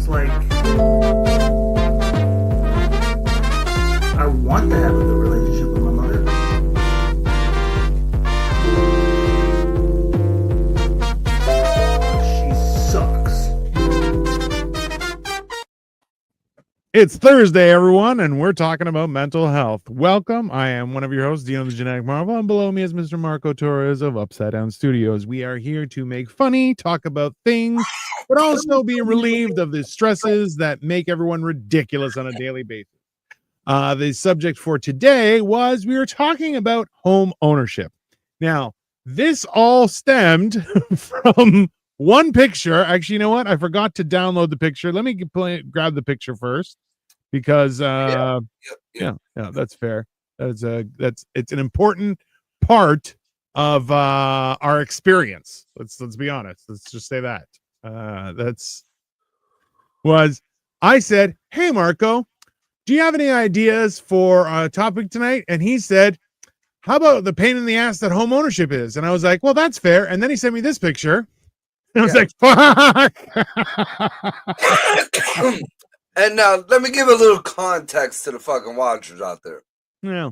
almost like I want to have a good relationship with my mother. She sucks. It's Thursday, everyone, and we're talking about mental health. Welcome. I am one of your hosts, Dino the Genetic Marvel, and below me is Mr. Marco Torres of Upside Down Studios. We are here to make funny, talk about things, but also be relieved of the stresses that make everyone ridiculous on a daily basis. The subject for today was we were talking about home ownership. Now, this all stemmed from one picture. Actually, you know what? I forgot to download the picture. Let me grab the picture first because yeah, that's fair. It's an important part of our experience. Let's be honest. Let's just say that. I said, "Hey Marco, do you have any ideas for a topic tonight?" And he said, "How about the pain in the ass that home ownership is?" And I was like, "Well, that's fair." And then he sent me this picture. And I was like, "Fuck." And now let me give a little context to the fucking watchers out there. Yeah.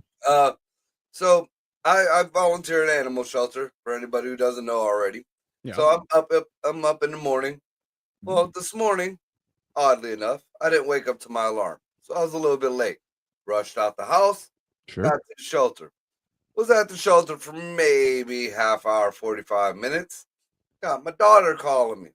So I volunteer at animal shelter for anybody who doesn't know already. Yeah. So I'm up in the morning. Well, this morning, oddly enough, I didn't wake up to my alarm. So I was a little bit late. Rushed out the house, Sure. got to the shelter. Was at the shelter for maybe half hour, 45 minutes. Got my daughter calling me.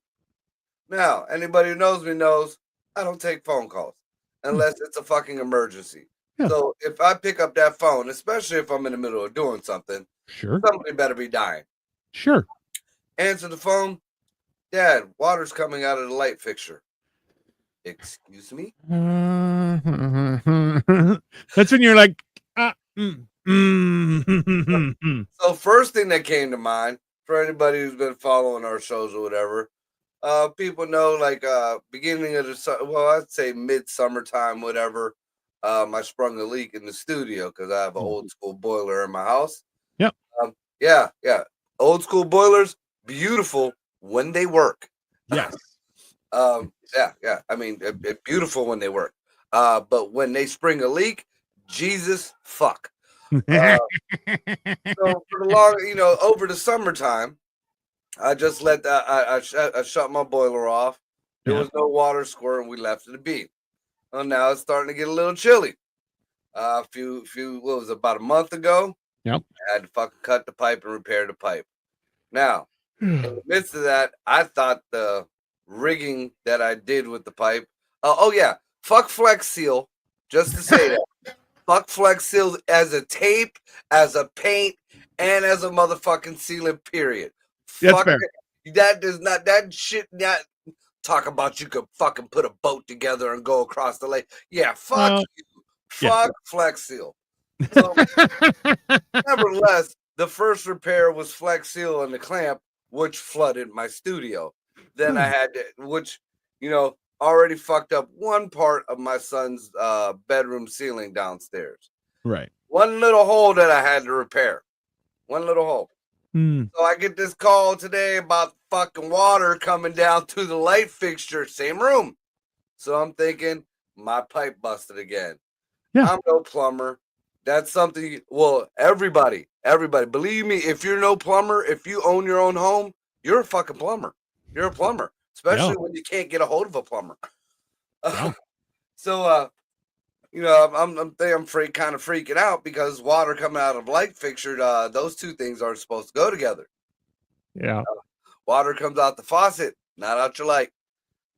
Now, anybody who knows me knows I don't take phone calls unless it's a fucking emergency. Yeah. So if I pick up that phone, especially if I'm in the middle of doing something, Sure. somebody better be dying. Sure. Answer the phone. Dad, water's coming out of the light fixture. Excuse me? That's when you're like, So first thing that came to mind for anybody who's been following our shows or whatever, people know like beginning of I'd say mid-summertime, whatever. I sprung a leak in the studio because I have an old school boiler in my house. Yep. Yeah. Old school boilers, beautiful when they work. Yes. Yeah. I mean, beautiful when they work. But when they spring a leak, Jesus fuck. So for the long, over the summertime, I just let that. I shut my boiler off. There was no water squirt, and we left it be. Well, now it's starting to get a little chilly. What was it, about a month ago? Yep. I had to fucking cut the pipe and repair the pipe. Now, in the midst of that, I thought the rigging that I did with the pipe. Fuck Flex Seal. Just to say that. Fuck Flex Seal as a tape, as a paint, and as a motherfucking sealant, period. That's Fuck fair. it. That shit not talk about you could fucking put a boat together and go across the lake. Yeah, fuck you. Fuck Flex Seal. So, nevertheless, the first repair was Flex Seal and the clamp, which flooded my studio. Then I had to, already fucked up one part of my son's bedroom ceiling downstairs. Right. One little hole that I had to repair. One little hole. So I get this call today about fucking water coming down to the light fixture, same room. So I'm thinking my pipe busted again. Yeah. I'm no plumber. That's something. Everybody, believe me, if you're no plumber, if you own your own home, you're a fucking plumber. You're a plumber, especially when you can't get a hold of a plumber. So, I'm kind of freaking out because water coming out of light fixture, those two things aren't supposed to go together. Yeah. Water comes out the faucet, not out your light.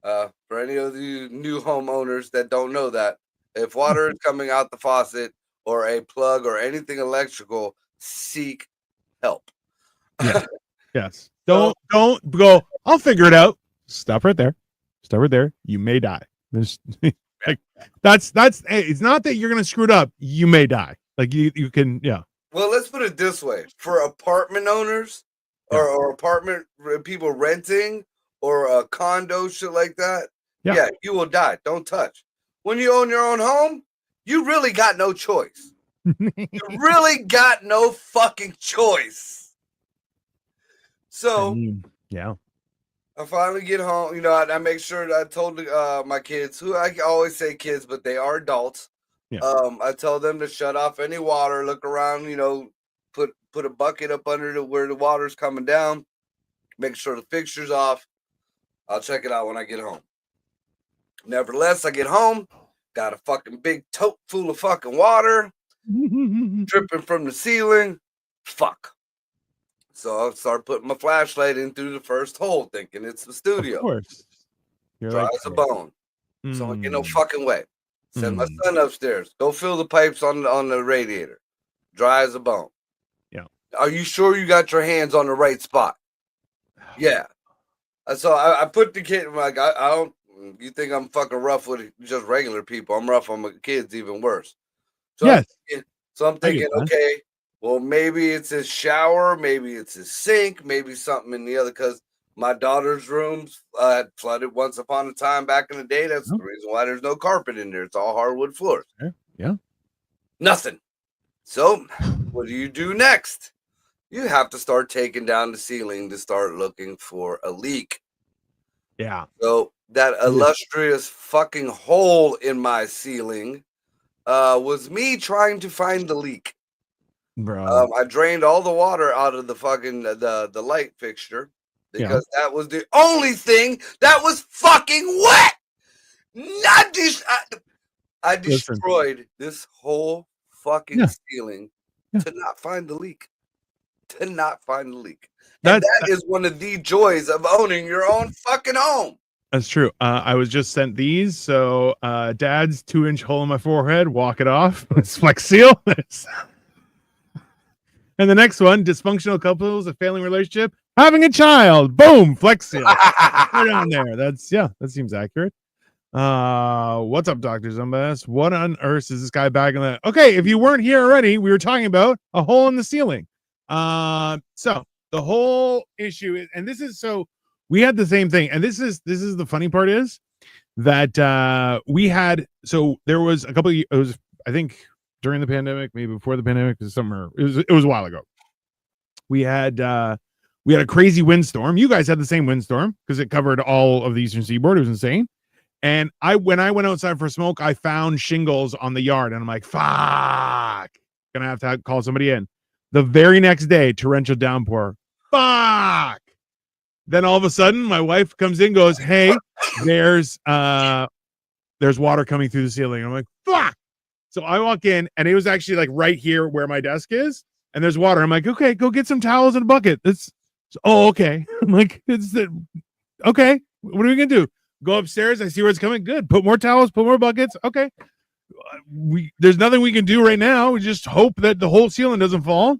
For any of you new homeowners that don't know that, if water is coming out the faucet or a plug or anything electrical, seek help. Yes. Don't go, I'll figure it out. Stop right there. You may die. There's that's it's not that you're gonna screw it up. You may die. Like you can, yeah. Well, let's put it this way: for apartment owners or apartment people renting or a condo shit like that, yeah, you will die. Don't touch. When you own your own home, you really got no choice. You really got no fucking choice. So, yeah. I finally get home. I make sure that I told my kids, who I always say kids, but they are adults. Yeah. I tell them to shut off any water, look around, put a bucket up under where the water's coming down, make sure the fixture's off. I'll check it out when I get home. Nevertheless, I get home, got a fucking big tote full of fucking water dripping from the ceiling. Fuck. So I'll start putting my flashlight in through the first hole, thinking it's the studio. Of course. You're Dry like, as a bone. So I get no "Mm, fucking way. Send my mm." son upstairs. Go fill the pipes on the radiator. Dry as a bone. Yeah. Are you sure you got your hands on the right spot? Yeah. So I put the kid, like, I don't, you think I'm fucking rough with just regular people. I'm rough on my kids, even worse. So Yes. I'm I get thinking, that. okay, well, maybe it's his shower, maybe it's his sink, maybe something in the other, because my daughter's rooms had flooded once upon a time back in the day. That's Oh. the reason why there's no carpet in there. It's all hardwood floors. Yeah. Nothing. So what do you do next? You have to start taking down the ceiling to start looking for a leak. Yeah. So that is. illustrious fucking hole in my ceiling was me trying to find the leak. Bro. I drained all the water out of the fucking the light fixture because that was the only thing that was fucking wet. Not this. I Listen. destroyed this whole fucking Yeah. ceiling Yeah. to not find the leak. To not find the leak. That's And that is one of the joys of owning your own fucking home. That's true. I was just sent these. So dad's 2-inch hole in my forehead, walk it off. It's Flex Seal. And the next one, dysfunctional couples, a failing relationship, having a child. Boom, Flex Seal. Right on there. That seems accurate. What's up, Dr. Zumbas? What on earth is this guy bagging that? Okay, if you weren't here already, we were talking about a hole in the ceiling. So the whole issue is, and this is, so we had the same thing, and this is the funny part is that we had, so there was a couple of, it was, I think during the pandemic, maybe before the pandemic, it was a while ago. We had a crazy windstorm. You guys had the same windstorm because it covered all of the eastern seaboard. It was insane. And when I went outside for a smoke, I found shingles on the yard, and I'm like, fuck, gonna have to call somebody in. The very next day, torrential downpour. Fuck. Then all of a sudden, my wife comes in, goes, hey, there's water coming through the ceiling. I'm like, fuck. So I walk in, and it was actually like right here where my desk is, and there's water. I'm like, okay, go get some towels and a bucket. Okay. I'm like, okay, what are we gonna do? Go upstairs. I see where it's coming. Good. Put more towels, put more buckets. Okay. There's nothing we can do right now. We just hope that the whole ceiling doesn't fall.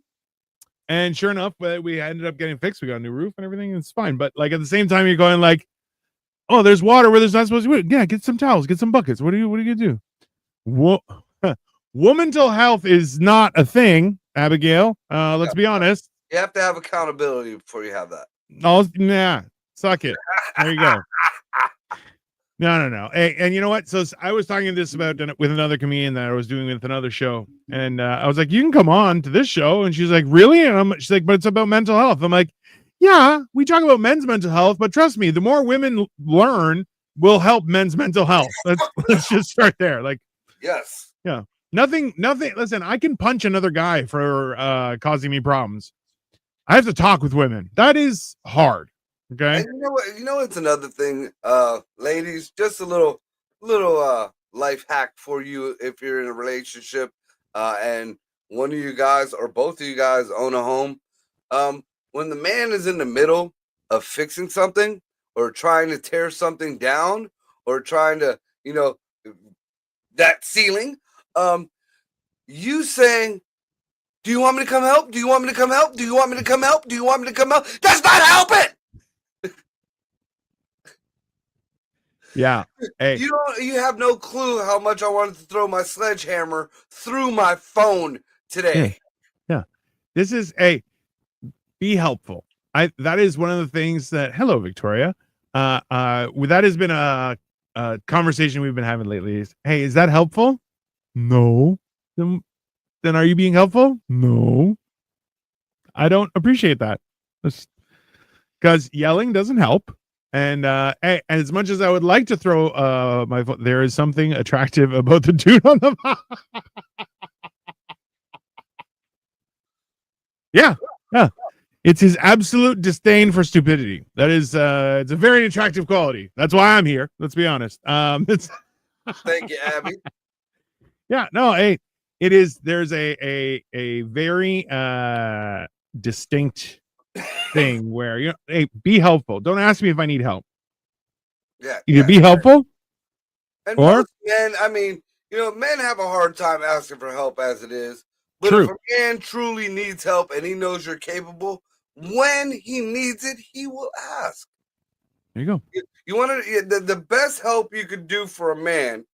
And sure enough, we ended up getting fixed. We got a new roof and everything. It's fine. But like at the same time, you're going like, oh, there's water where there's not supposed to be. Yeah, get some towels, get some buckets. What are you gonna do? Womental health is not a thing, Abigail. Let's be honest. You have to have accountability before you have that. Oh, nah, suck it. There you go. No. Hey, and you know what? So I was talking this about with another comedian that I was doing with another show, and I was like, "You can come on to this show," and she's like, "Really?" And she's like, "But it's about mental health." I'm like, "Yeah, we talk about men's mental health, but trust me, the more women learn, will help men's mental health." Let's just start there. Like, yes, yeah, nothing. Listen, I can punch another guy for causing me problems. I have to talk with women. That is hard. Okay. And you know it's another thing, ladies, just a little life hack for you if you're in a relationship and one of you guys or both of you guys own a home. When the man is in the middle of fixing something or trying to tear something down or trying to, that ceiling, you saying, do you want me to come help? Do you want me to come help? Do you want me to come help? Do you want me to come help? That's not helping. Yeah. Hey. You have no clue how much I wanted to throw my sledgehammer through my phone today. Yeah. This is be helpful. That is one of the things that, hello, Victoria. That has been a conversation we've been having lately is, hey, is that helpful? No. Then are you being helpful? No. I don't appreciate that. Because yelling doesn't help. And hey, and as much as I would like to throw my foot, there is something attractive about the dude on the yeah, yeah. It's his absolute disdain for stupidity. That is it's a very attractive quality. That's why I'm here. Let's be honest. It's Thank you, Abby. yeah, no, hey, it is there's a very distinct thing where you know, hey, be helpful. Don't ask me if I need help. Yeah. Either be helpful And or most men, I mean, you know, men have a hard time asking for help as it is. But True. if a man truly needs help and he knows you're capable, when he needs it, he will ask. there you go. You want to the best help you could do for a man,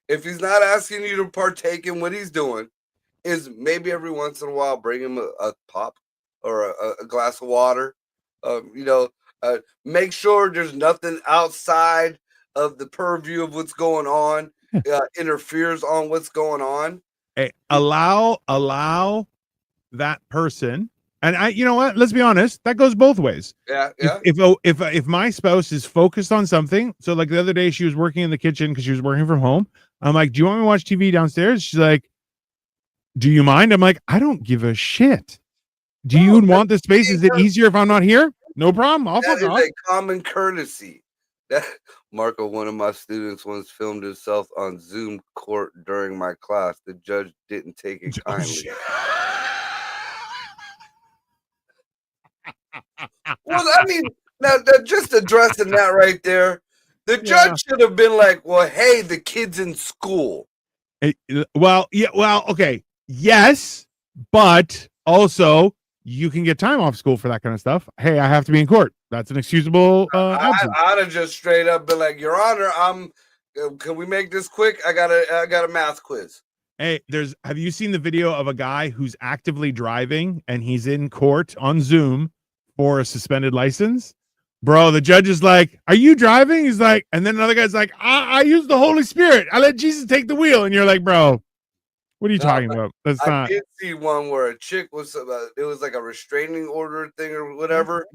if he's not asking you to partake in what he's doing, is maybe every once in a while bring him a pop or a glass of water. You know, make sure there's nothing outside of the purview of what's going on, interferes on what's going on. Hey, allow that person, and I, you know what? Let's be honest. That goes both ways. Yeah. If my spouse is focused on something, so like the other day she was working in the kitchen because she was working from home. I'm like, do you want me to watch TV downstairs? She's like, do you mind? I'm like, I don't give a shit. Do you want the space? Is it easier if I'm not here? No problem. I'll That fuck is off. a common courtesy. That Marco, one of my students, once filmed himself on Zoom court during my class. The judge didn't take it kindly. Well, I mean, now just addressing that right there, the judge should have been like, "Well, hey, the kid's in school." Well, yeah, well, okay, yes, but also you can get time off school for that kind of stuff. Hey, I have to be in court. That's an excusable absence. I'd have just straight up been like, "Your Honor, can we make this quick? I got a math quiz." Hey, have you seen the video of a guy who's actively driving and he's in court on Zoom for a suspended license? Bro, the judge is like, "Are you driving?" He's like, and then another guy's like, I use the Holy Spirit. I let Jesus take the wheel. And you're like, bro, what are you talking about? That's not. I did see one where a chick was, it was like a restraining order thing or whatever.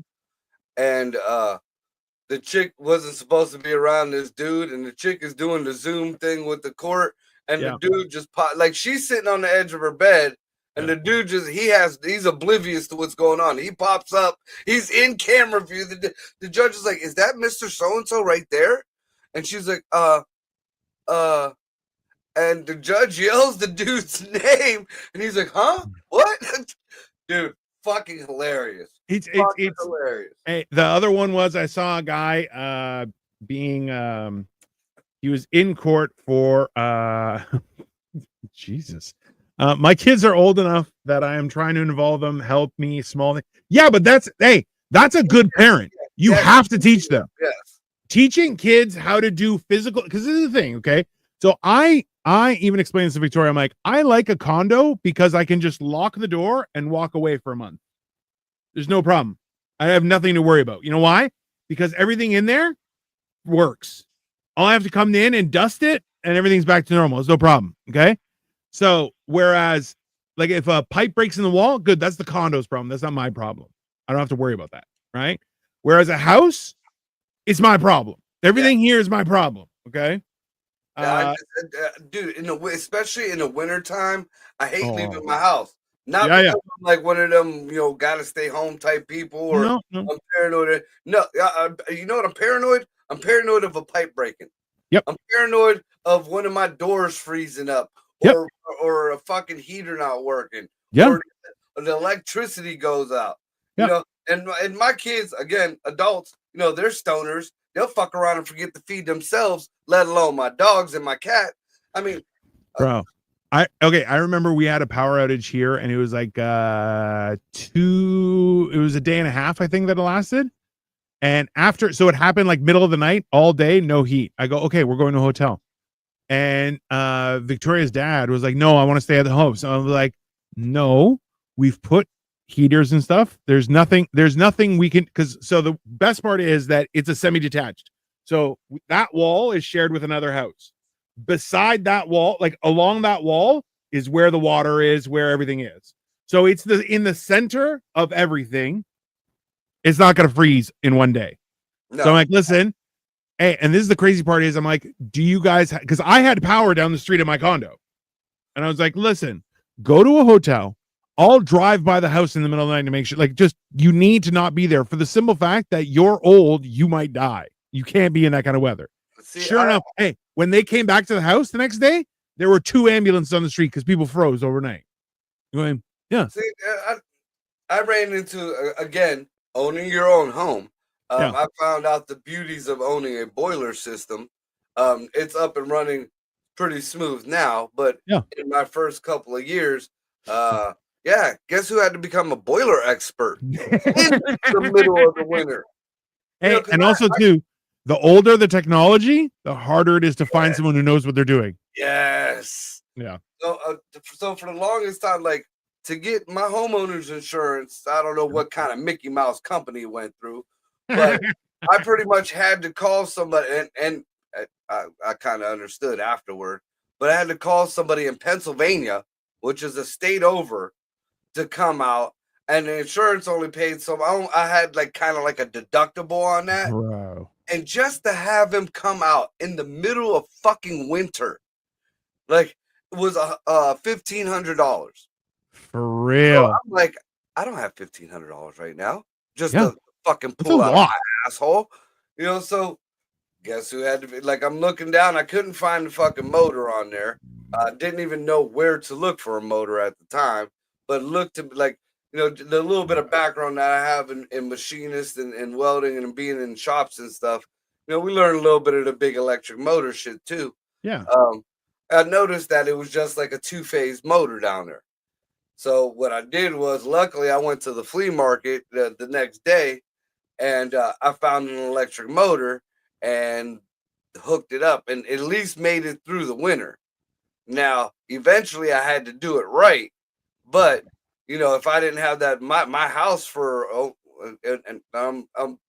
And the chick wasn't supposed to be around this dude. And the chick is doing the Zoom thing with the court. And the dude just like she's sitting on the edge of her bed. And the dude he's oblivious to what's going on. He pops up. He's in camera view. The judge is like, "Is that Mr. So-and-so right there?" And she's like, and the judge yells the dude's name. And he's like, "Huh? What?" Dude, fucking hilarious. It's hilarious. Hey, the other one was I saw a guy being he was in court for Jesus. My kids are old enough that I am trying to involve them, help me, small thing. Yeah, but that's a good parent. You have to teach them. Yes. Teaching kids how to do physical, because this is the thing, okay? So I even explained this to Victoria. I'm like, I like a condo because I can just lock the door and walk away for a month. There's no problem. I have nothing to worry about. You know why? Because everything in there works. All I have to come in and dust it and everything's back to normal. It's no problem. Okay. So whereas like if a pipe breaks in the wall, good, that's the condo's problem. That's not my problem. I don't have to worry about that. Right. Whereas a house, it's my problem. Everything here is my problem. Okay. Dude, especially in the wintertime, I hate leaving my house. Not because I'm like one of them, gotta stay home type people, or no. I'm paranoid. No, you know what I'm paranoid? I'm paranoid of a pipe breaking. Yep. I'm paranoid of one of my doors freezing up, or a fucking heater not working. Yeah. Or the electricity goes out. Yep. And my kids, again, adults, they're stoners. They'll fuck around and forget to feed themselves, let alone my dogs and my cat. I mean, bro, I remember we had a power outage here and it was like it was a day and a half, I think, that it lasted. And so it happened like middle of the night, all day, no heat. I go, okay, we're going to a hotel. And Victoria's dad was like, no, I want to stay at the home. So I was like, no, we've put heaters and stuff. There's nothing we can, so the best part is that it's a semi-detached. So that wall is shared with another house. Beside that wall, like along that wall, is where the water is, where everything is. So it's in the center of everything. It's not going to freeze in one day. No. So I'm like, listen, hey, and this is the crazy part is I'm like, do you guys, because I had power down the street of my condo. And I was like, listen, go to a hotel. I'll drive by the house in the middle of the night to make sure, like, just you need to not be there for the simple fact that you're old, you might die. You can't be in that kind of weather. See, Sure enough, hey, when they came back to the house the next day, there were 2 ambulances on the street because people froze overnight. Going, yeah. See, I ran into, again, owning your own home. Yeah. I found out the beauties of owning a boiler system. It's up and running pretty smooth now, but Yeah. in my first couple of years, yeah, guess who had to become a boiler expert in the middle of the winter? Hey, You know, 'cause and also too, the older the technology, the harder it is to find Yeah. someone who knows what they're doing. Yes. Yeah. So for the longest time, like to get my homeowner's insurance, I don't know what kind of Mickey Mouse company it went through, but I pretty much had to call somebody, and I kind of understood afterward, but I had to call somebody in Pennsylvania, which is a state over, to come out, and the insurance only paid so I had like kind of like a deductible on that, Bro. and just to have him come out in the middle of fucking winter, like it was $1,500. For real. So I'm like, I don't have $1,500 right now, just Yeah. to fucking It's pull a out lot. my asshole, you know. So guess who had to be like? I'm looking down, I couldn't find the fucking motor on there. Didn't even know where to look for a motor at the time, but looked to like, you know, the little bit of background that I have in machinist and welding and being in shops and stuff. You know, we learned a little bit of the big electric motor shit too. Yeah. I noticed that it was just like a 2-phase motor down there. So what I did was, luckily, I went to the flea market the next day, and I found an electric motor and hooked it up, and at least made it through the winter. Now, eventually, I had to do it right, but you know, if I didn't have that, my house and I'm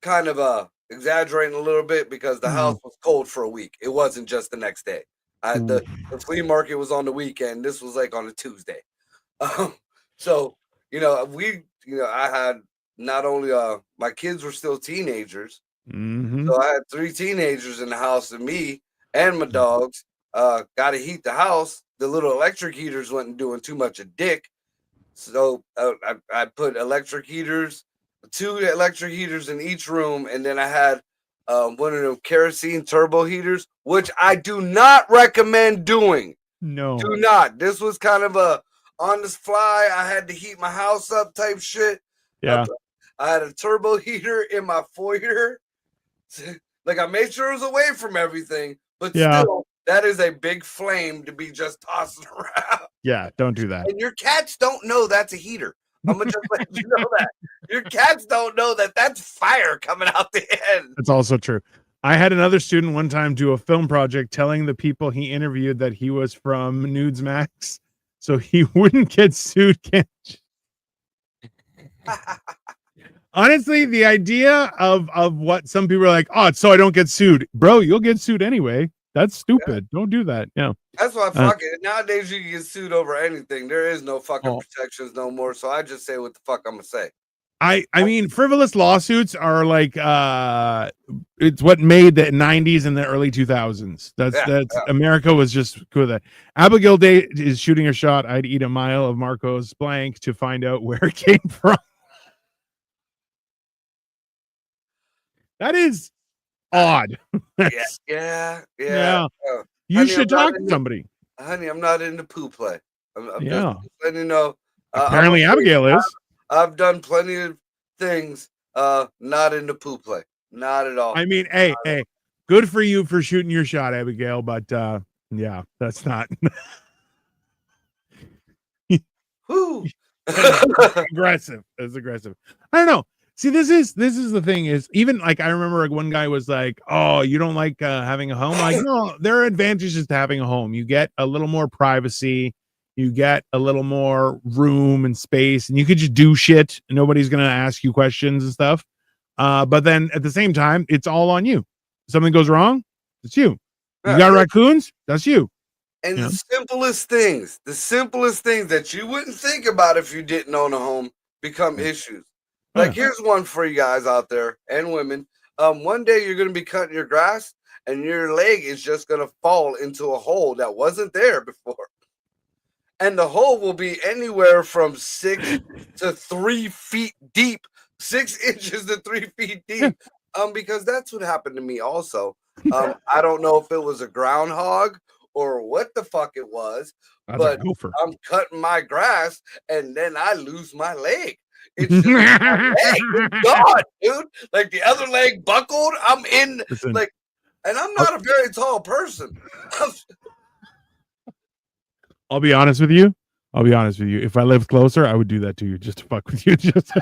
kind of exaggerating a little bit because the house was cold for a week. It wasn't just the next day. The flea market was on the weekend. This was like on a Tuesday. So you know, I had not only my kids were still teenagers, so I had 3 teenagers in the house, and me and my dogs got to heat the house. The little electric heaters wasn't doing too much of dick, so I put electric heaters, 2 electric heaters in each room, and then I had one of them kerosene turbo heaters, which I do not recommend doing. No. Do not. This was kind of a on the fly, I had to heat my house up type shit. Yeah. I had a turbo heater in my foyer. Like, I made sure it was away from everything, but still, that is a big flame to be just tossing around. Yeah, don't do that. And your cats don't know that's a heater. I'm gonna just let you know that. Your cats don't know that that's fire coming out the end. That's also true. I had another student one time do a film project telling the people he interviewed that he was from Nudesmax, so he wouldn't get sued. Honestly, the idea of what some people are like, oh, so I don't get sued. Bro, you'll get sued anyway. That's stupid. Don't do that. Yeah. That's why fuck it. Nowadays you can get sued over anything. There is no fucking protections no more. So I just say what the fuck I'm gonna say. I mean, frivolous lawsuits are like it's what made the 90s and the early 2000s. That's America was just cool with that. Abigail Day is shooting her shot. I'd eat a mile of Marco's blank to find out where it came from. That is odd. Yeah. You honey, should talk to somebody. Honey, I'm not into poo play. I'm Yeah. just letting you know. Apparently Abigail is. I've done plenty of things not into poo play. Not at all. I mean, hey, good for you for shooting your shot, Abigail, but yeah, that's not aggressive. It's aggressive. I don't know. See, this is the thing is, even like I remember one guy was like, oh, you don't like having a home? Like, no, there are advantages to having a home. You get a little more privacy, you get a little more room and space, and you could just do shit. Nobody's gonna ask you questions and stuff. But then at the same time, it's all on you. If something goes wrong, it's you. You got raccoons, that's you. And the simplest things that you wouldn't think about if you didn't own a home become issues. Like, here's one for you guys out there and women. One day you're gonna be cutting your grass, and your leg is just gonna fall into a hole that wasn't there before, and the hole will be anywhere from 6 to 3 feet deep, 6 inches to 3 feet deep. Because that's what happened to me also. I don't know if it was a groundhog or what the fuck it was, but I'm cutting my grass and then I lose my leg. It's just my leg. God, dude. Like the other leg buckled. I'm in like, and I'm not a very tall person. I'll be honest with you. If I lived closer, I would do that to you just to fuck with you. Just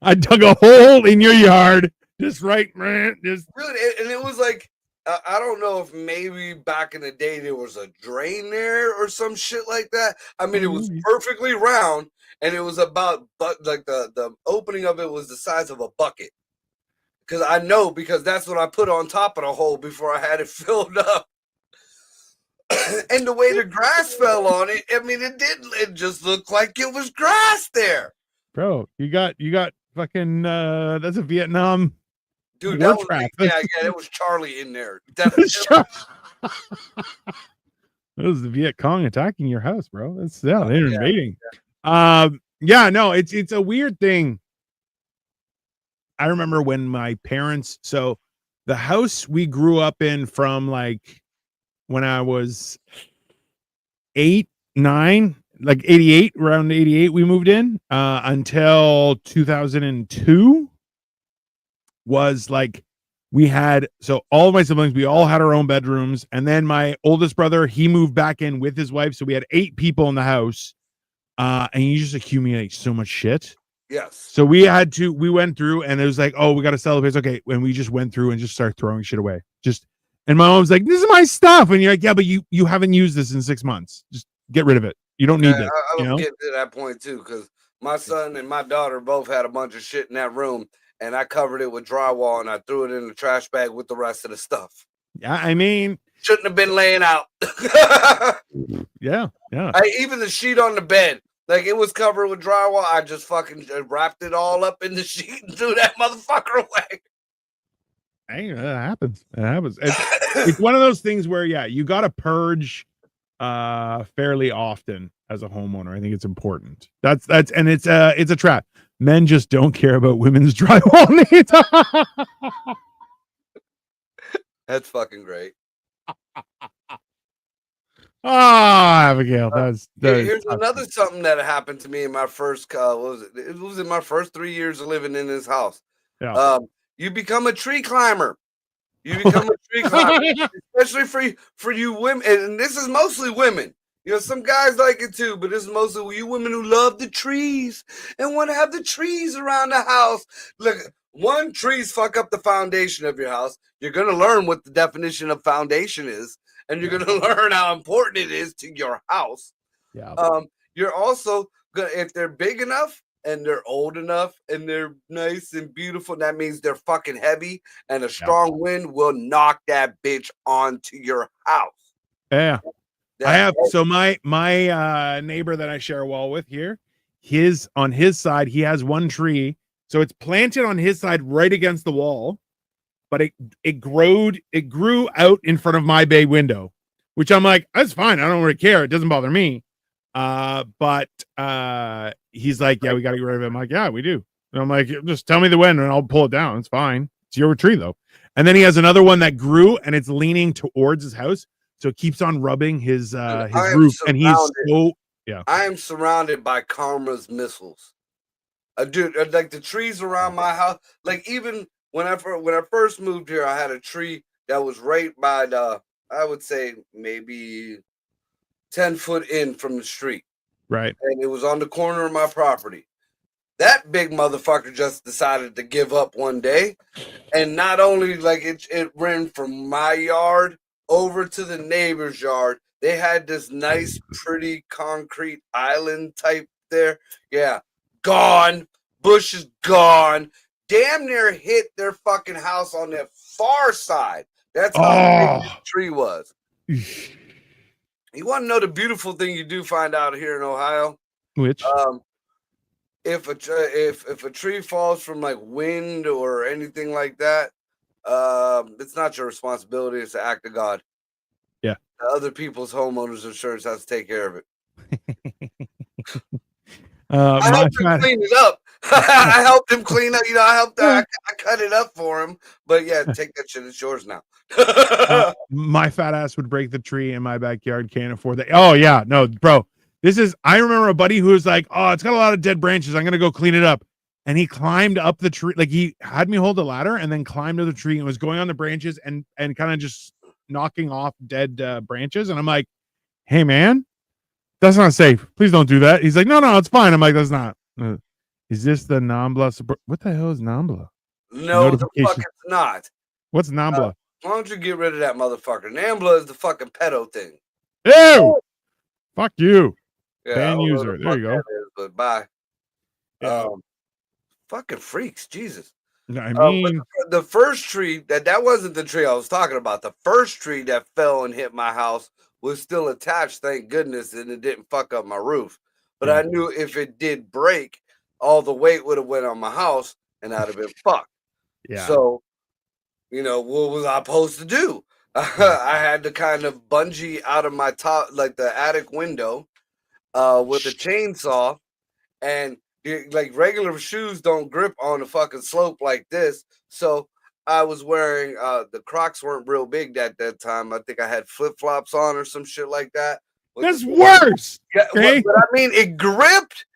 I dug a hole in your yard. Just right, man. Just dude, and it was like I don't know if maybe back in the day there was a drain there or some shit like that. I mean, it was perfectly round, and it was about like the opening of it was the size of a bucket. Because I know because that's what I put on top of the hole before I had it filled up. And the way the grass fell on it, I mean, it just looked like it was grass there. Bro, you got fucking that's a Vietnam. Dude, that was it was Charlie in there. That was the Viet Cong attacking your house, bro. That's they're invading. No, it's a weird thing. I remember when my parents, so the house we grew up in from like when I was 8, 9, like 88, around 88, we moved in until 2002. Was like we had all of my siblings, we all had our own bedrooms, and then my oldest brother, he moved back in with his wife, so we had 8 people in the house, and you just accumulate so much shit. Yes. So we went through, and it was like, oh, we got to sell the place. Okay, and we just went through and just started throwing shit away. And my mom was like, this is my stuff, and you're like, yeah, but you haven't used this in 6 months. Just get rid of it. You don't need this. I don't get to that point too, because my son and my daughter both had a bunch of shit in that room. And I covered it with drywall and I threw it in the trash bag with the rest of the stuff. Yeah, I mean, shouldn't have been laying out. yeah. Even the sheet on the bed, like it was covered with drywall. I just fucking wrapped it all up in the sheet and threw that motherfucker away. Hey, that happens. It happens. It's one of those things where, you got to purge fairly often as a homeowner. I think it's important. That's and it's a trap. Men just don't care about women's drywall needs. That's fucking great. Abigail, here's another something that happened to me in my first. It was in my first 3 years of living in this house. Yeah. You become a tree climber. Especially for you women, and this is mostly women. You know, some guys like it too, but this is mostly you women who love the trees and want to have the trees around the house. Look, trees fuck up the foundation of your house. You're going to learn what the definition of foundation is, and you're going to learn how important it is to your house. Yeah. You're also going to, if they're big enough and they're old enough and they're nice and beautiful, that means they're fucking heavy, and a strong wind will knock that bitch onto your house. Yeah. I have my neighbor that I share a wall with here, on his side, he has one tree. So it's planted on his side right against the wall, but it grew out in front of my bay window, which I'm like, that's fine. I don't really care. It doesn't bother me. But he's like, yeah, we got to get rid of it. I'm like, yeah, we do. And I'm like, just tell me the when and I'll pull it down. It's fine. It's your tree though. And then he has another one that grew and it's leaning towards his house. So it keeps on rubbing his roof, and he's I am surrounded by karma's missiles, dude. Like the trees around my house. Like even when I first moved here, I had a tree that was right by I would say maybe 10 foot in from the street, right, and it was on the corner of my property. That big motherfucker just decided to give up one day, and not only like it ran from my yard over to the neighbor's yard. They had this nice, pretty concrete island type there. Yeah, gone. Bush is gone. Damn near hit their fucking house on their far side. That's how big the tree was. You want to know the beautiful thing you do find out here in Ohio? Which? if a tree falls from like wind or anything like that, it's not your responsibility. It's the act of God. Yeah. Other people's homeowners insurance has to take care of it. I My helped him fat, clean it up. I helped him clean up. You know, I cut it up for him. But yeah, take that shit. It's yours now. my fat ass would break the tree in my backyard. Can't afford that. Oh yeah, no, bro. I remember a buddy who was like, "Oh, it's got a lot of dead branches. I'm gonna go clean it up." And he climbed up the tree, like he had me hold a ladder, and then climbed to the tree and was going on the branches and kind of just knocking off dead branches. And I'm like, "Hey, man, that's not safe. Please don't do that." He's like, "No, it's fine." I'm like, "That's not." Is this the Nambla? What the hell is Nambla? No, the fuck it's not. What's Nambla? Why don't you get rid of that motherfucker? Nambla is the fucking pedo thing. Ew! Fuck you. Yeah, Ban user. There you go. But bye. Yeah. Fucking freaks, Jesus. I mean, the first tree that wasn't the tree I was talking about. The first tree that fell and hit my house was still attached, thank goodness, and it didn't fuck up my roof. But I knew if it did break, all the weight would have went on my house, and I'd have been fucked. Yeah. So, you know, what was I supposed to do? I had to kind of bungee out of my top, like the attic window, with a chainsaw, and like regular shoes don't grip on a fucking slope like this. So I was wearing the Crocs weren't real big at that time. I think I had flip flops on or some shit like that. That's worse. Yeah, okay? but I mean it gripped.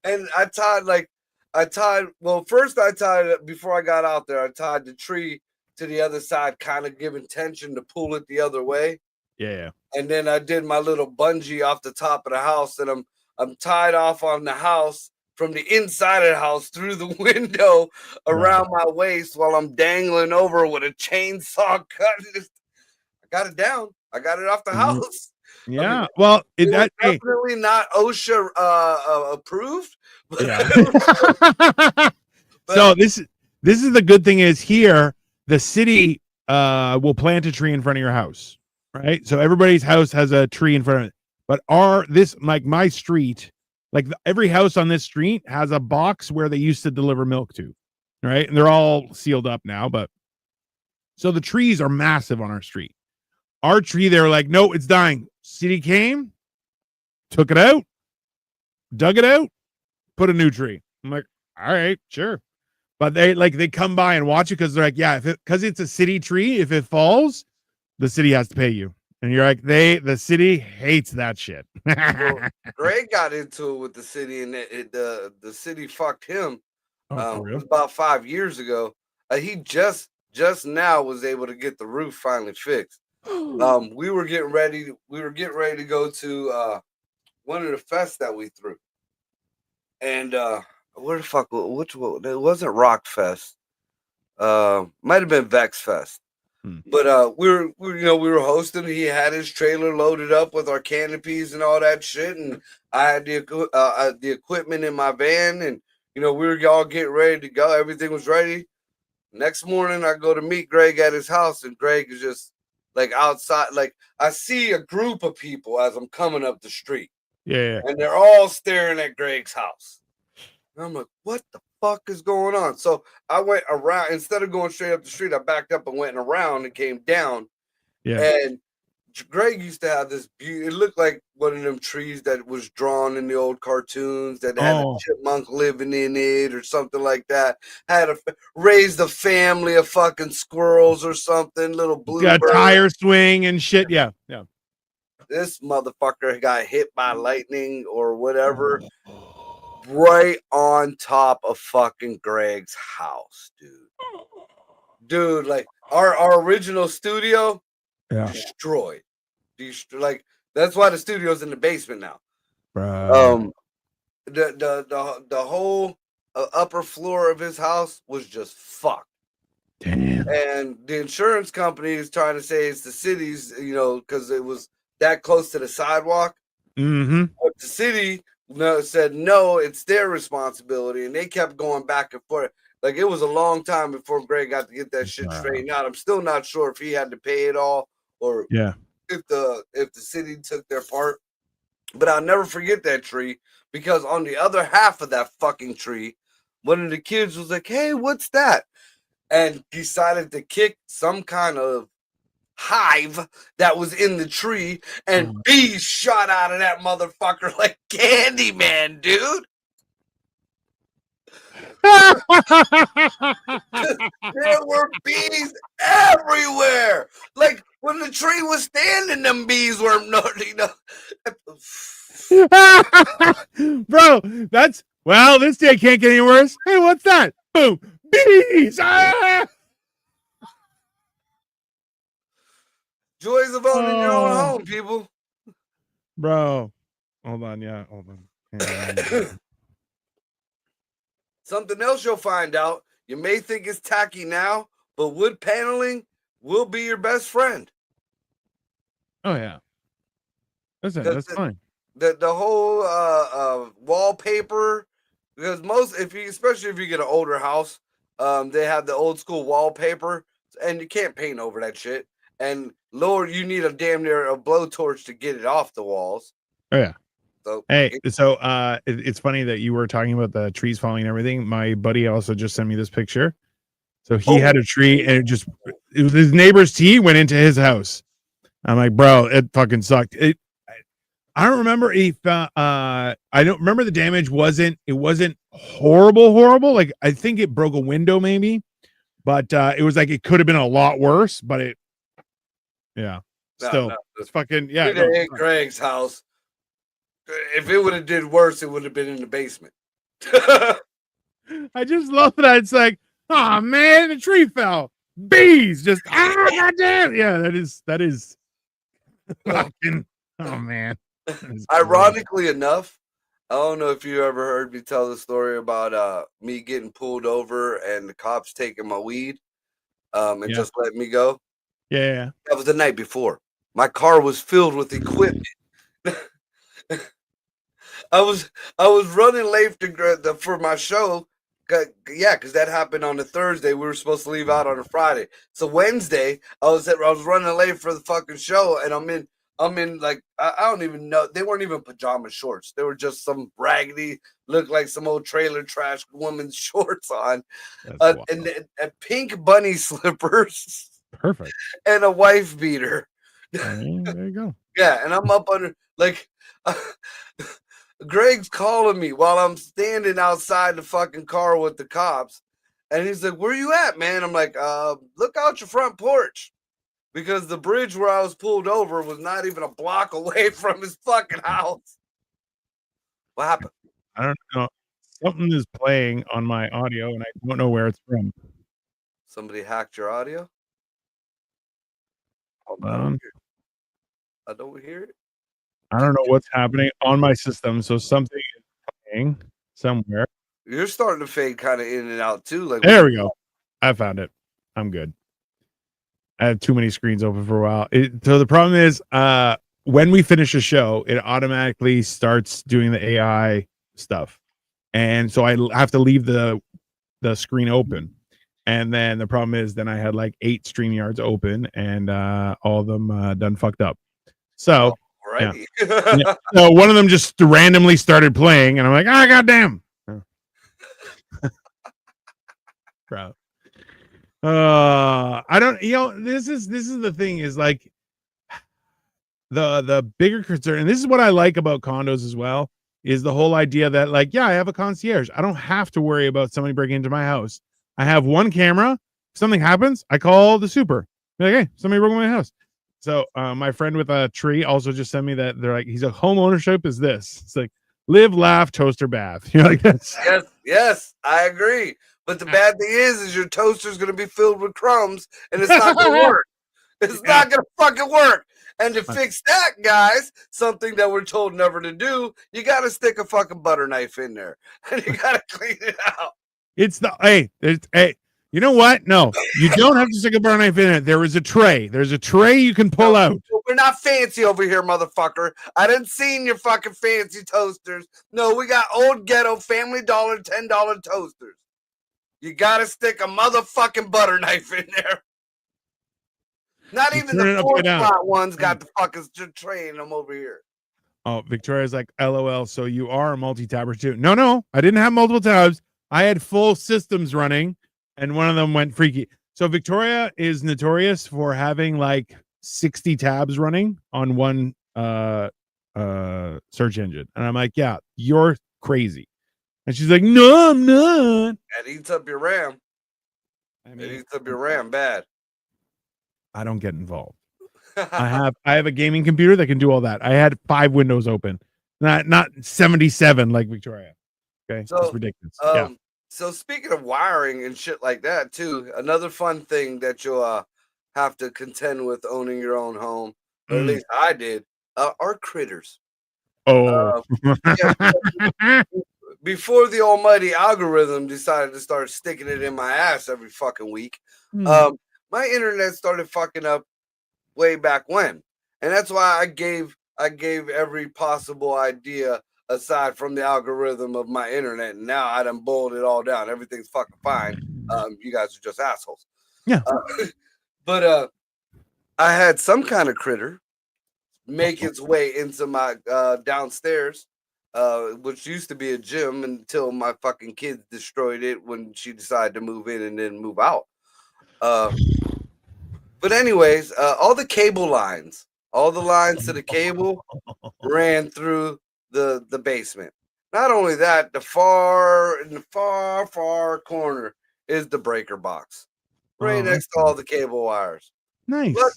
And I tied well, first I tied it before I got out there, I tied the tree to the other side, kind of giving tension to pull it the other way. Yeah. And then I did my little bungee off the top of the house, and I'm tied off on the house from the inside of the house through the window around my waist while I'm dangling over with a chainsaw cut. I got it down. I got it off the house. Yeah. I mean, well, it was definitely not OSHA approved. Yeah. So this is the good thing is here the city will plant a tree in front of your house, right? So everybody's house has a tree in front of it. But my street, like every house on this street has a box where they used to deliver milk to, right? And they're all sealed up now, but so the trees are massive on our street. Our tree, they were like, no, it's dying. City came, took it out, dug it out, put a new tree. I'm like, all right, sure. But they come by and watch it because they're like, yeah, because it's a city tree, if it falls, the city has to pay you. And you're like, the city hates that shit. Well, Greg got into it with the city, and the city fucked him. It was about 5 years ago. He just now was able to get the roof finally fixed. We were getting ready to go to one of the fests that we threw, and where the fuck? Which one? It wasn't Rock Fest. Might have been Vex Fest. But we were hosting. He had his trailer loaded up with our canopies and all that shit, and I had the equipment in my van, and we were all getting ready to go. Everything was ready. Next morning, I go to meet Greg at his house, and Greg is just like outside. Like I see a group of people as I'm coming up the street, and they're all staring at Greg's house. And I'm like, what the fuck is going on? So I went around. Instead of going straight up the street, I backed up and went around and came down. Yeah. And Greg used to have this it looked like one of them trees that was drawn in the old cartoons that had a chipmunk living in it or something like that. Raised a family of fucking squirrels or something, little blue got a tire swing and shit. Yeah. This motherfucker got hit by lightning or whatever. Right on top of fucking Greg's house, dude. Like our original studio, destroyed. Like that's why the studio's in the basement now. Bro. The whole upper floor of his house was just fucked. Damn. And the insurance company is trying to say it's the city's, because it was that close to the sidewalk. Mm-hmm. But the city said no, it's their responsibility, and they kept going back and forth. Like it was a long time before Greg got to get that shit straightened out. I'm still not sure if he had to pay it all or if the city took their part. But I'll never forget that tree because on the other half of that fucking tree, one of the kids was like, "Hey, what's that?" And decided to kick some kind of hive that was in the tree, and bees shot out of that motherfucker like Candyman, dude. There were bees everywhere. Like when the tree was standing, them bees weren't Bro, this day can't get any worse. Hey, what's that? Boom. Bees. Ah! Joys of owning your own home, people. Bro. Hold on, hold on. Something else you'll find out. You may think it's tacky now, but wood paneling will be your best friend. Oh yeah. Listen, that's fine. The whole wallpaper, because especially if you get an older house, they have the old school wallpaper, and you can't paint over that shit. And Lord, you need a damn near a blowtorch to get it off the walls. Oh yeah. So it's funny that you were talking about the trees falling and everything. My buddy also just sent me this picture. So he had a tree, and it was his neighbor's tea went into his house. I'm like, bro, it fucking sucked. I don't remember if I don't remember the damage wasn't horrible. Like I think it broke a window maybe, but it was like it could have been a lot worse. But it's fucking Aunt Greg's house. If it would have did worse, it would have been in the basement. I just love that. It's like, oh man, the tree fell. Bees just goddamn. Yeah, that is fucking. Oh man. Ironically enough, I don't know if you ever heard me tell the story about me getting pulled over and the cops taking my weed and just letting me go. Yeah. That was the night before. My car was filled with equipment. I was running late for my show. Because that happened on a Thursday. We were supposed to leave out on a Friday. So Wednesday, I was running late for the fucking show, and I'm in like I don't even know. They weren't even pajama shorts. They were just some raggedy, looked like some old trailer trash woman's shorts on, and pink bunny slippers. Perfect. And a wife beater. There you go. Yeah, and I'm up under like. Greg's calling me while I'm standing outside the fucking car with the cops. And he's like, "Where you at, man?" I'm like, look out your front porch. Because the bridge where I was pulled over was not even a block away from his fucking house. What happened? I don't know. Something is playing on my audio, and I don't know where it's from. Somebody hacked your audio? Hold on. I don't hear it. I don't know what's happening on my system, so something is playing somewhere. You're starting to fade kind of in and out too. Like there we go. I found it. I'm good. I had too many screens open for a while. So the problem is, when we finish a show, it automatically starts doing the AI stuff, and so I have to leave the screen open. And then the problem is, then I had like 8 StreamYards open, and all of them done fucked up. So. Right. Yeah. So one of them just randomly started playing, and I'm like, goddamn. Bro. I don't, this is the thing is like the bigger concern, and this is what I like about condos as well, is the whole idea that like, I have a concierge. I don't have to worry about somebody breaking into my house. I have one camera. If something happens, I call the super. Be like, hey, somebody broke into my house. So my friend with a tree also just sent me that they're like, he's a home ownership is this. It's like live, laugh, toaster, bath. You're like, that's yes, I agree. But the bad thing is your toaster's gonna be filled with crumbs, and it's not gonna work. It's not gonna fucking work. And to fix that, guys, something that we're told never to do, you gotta stick a fucking butter knife in there, and you gotta clean it out. Hey. You know what? No, you don't have to stick a butter knife in it. There is a tray. There's a tray you can pull out. We're not fancy over here, motherfucker. I didn't see your fucking fancy toasters. No, we got old ghetto Family Dollar $10 toasters. You gotta stick a motherfucking butter knife in there. Not even the 4-spot ones got the fucking tray in them over here. Oh, Victoria's like, LOL. So you are a multi-tabber too? No, I didn't have multiple tabs. I had full systems running, and one of them went freaky. So Victoria is notorious for having like 60 tabs running on one search engine, and I'm like, yeah, you're crazy. And she's like, no, I'm not. That eats up your RAM. I It eats up your RAM bad. I don't get involved. I have a gaming computer that can do all that. I had 5 windows open, not 77 like Victoria. Okay, So, it's ridiculous. Yeah. So speaking of wiring and shit like that too, another fun thing that you'll have to contend with owning your own home, or at least I did, are critters. Oh. Before the almighty algorithm decided to start sticking it in my ass every fucking week, my internet started fucking up way back when, and that's why I gave every possible idea aside from the algorithm of my internet, and now I done boiled it all down. Everything's fucking fine. You guys are just assholes. Yeah. But I had some kind of critter make its way into my downstairs, which used to be a gym until my fucking kids destroyed it when she decided to move in and then move out. But anyways, all the cable lines, all the lines to the cable ran through the basement. Not only that, in the far corner is the breaker box, right next to all the cable wires. Nice. But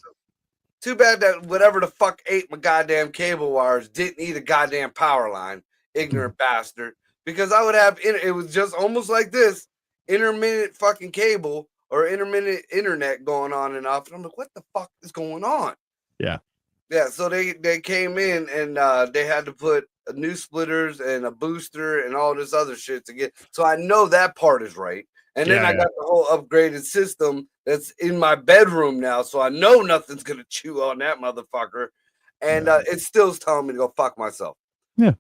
too bad that whatever the fuck ate my goddamn cable wires didn't eat a goddamn power line, ignorant bastard. Because I would have it was just almost like this intermittent fucking cable or intermittent internet going on and off, and I'm like, what the fuck is going on? Yeah. So they came in and they had to put new splitters and a booster and all this other shit to get. So I know that part is right. And then I got the whole upgraded system that's in my bedroom now, so I know nothing's gonna chew on that motherfucker. And it still's telling me to go fuck myself. Yeah.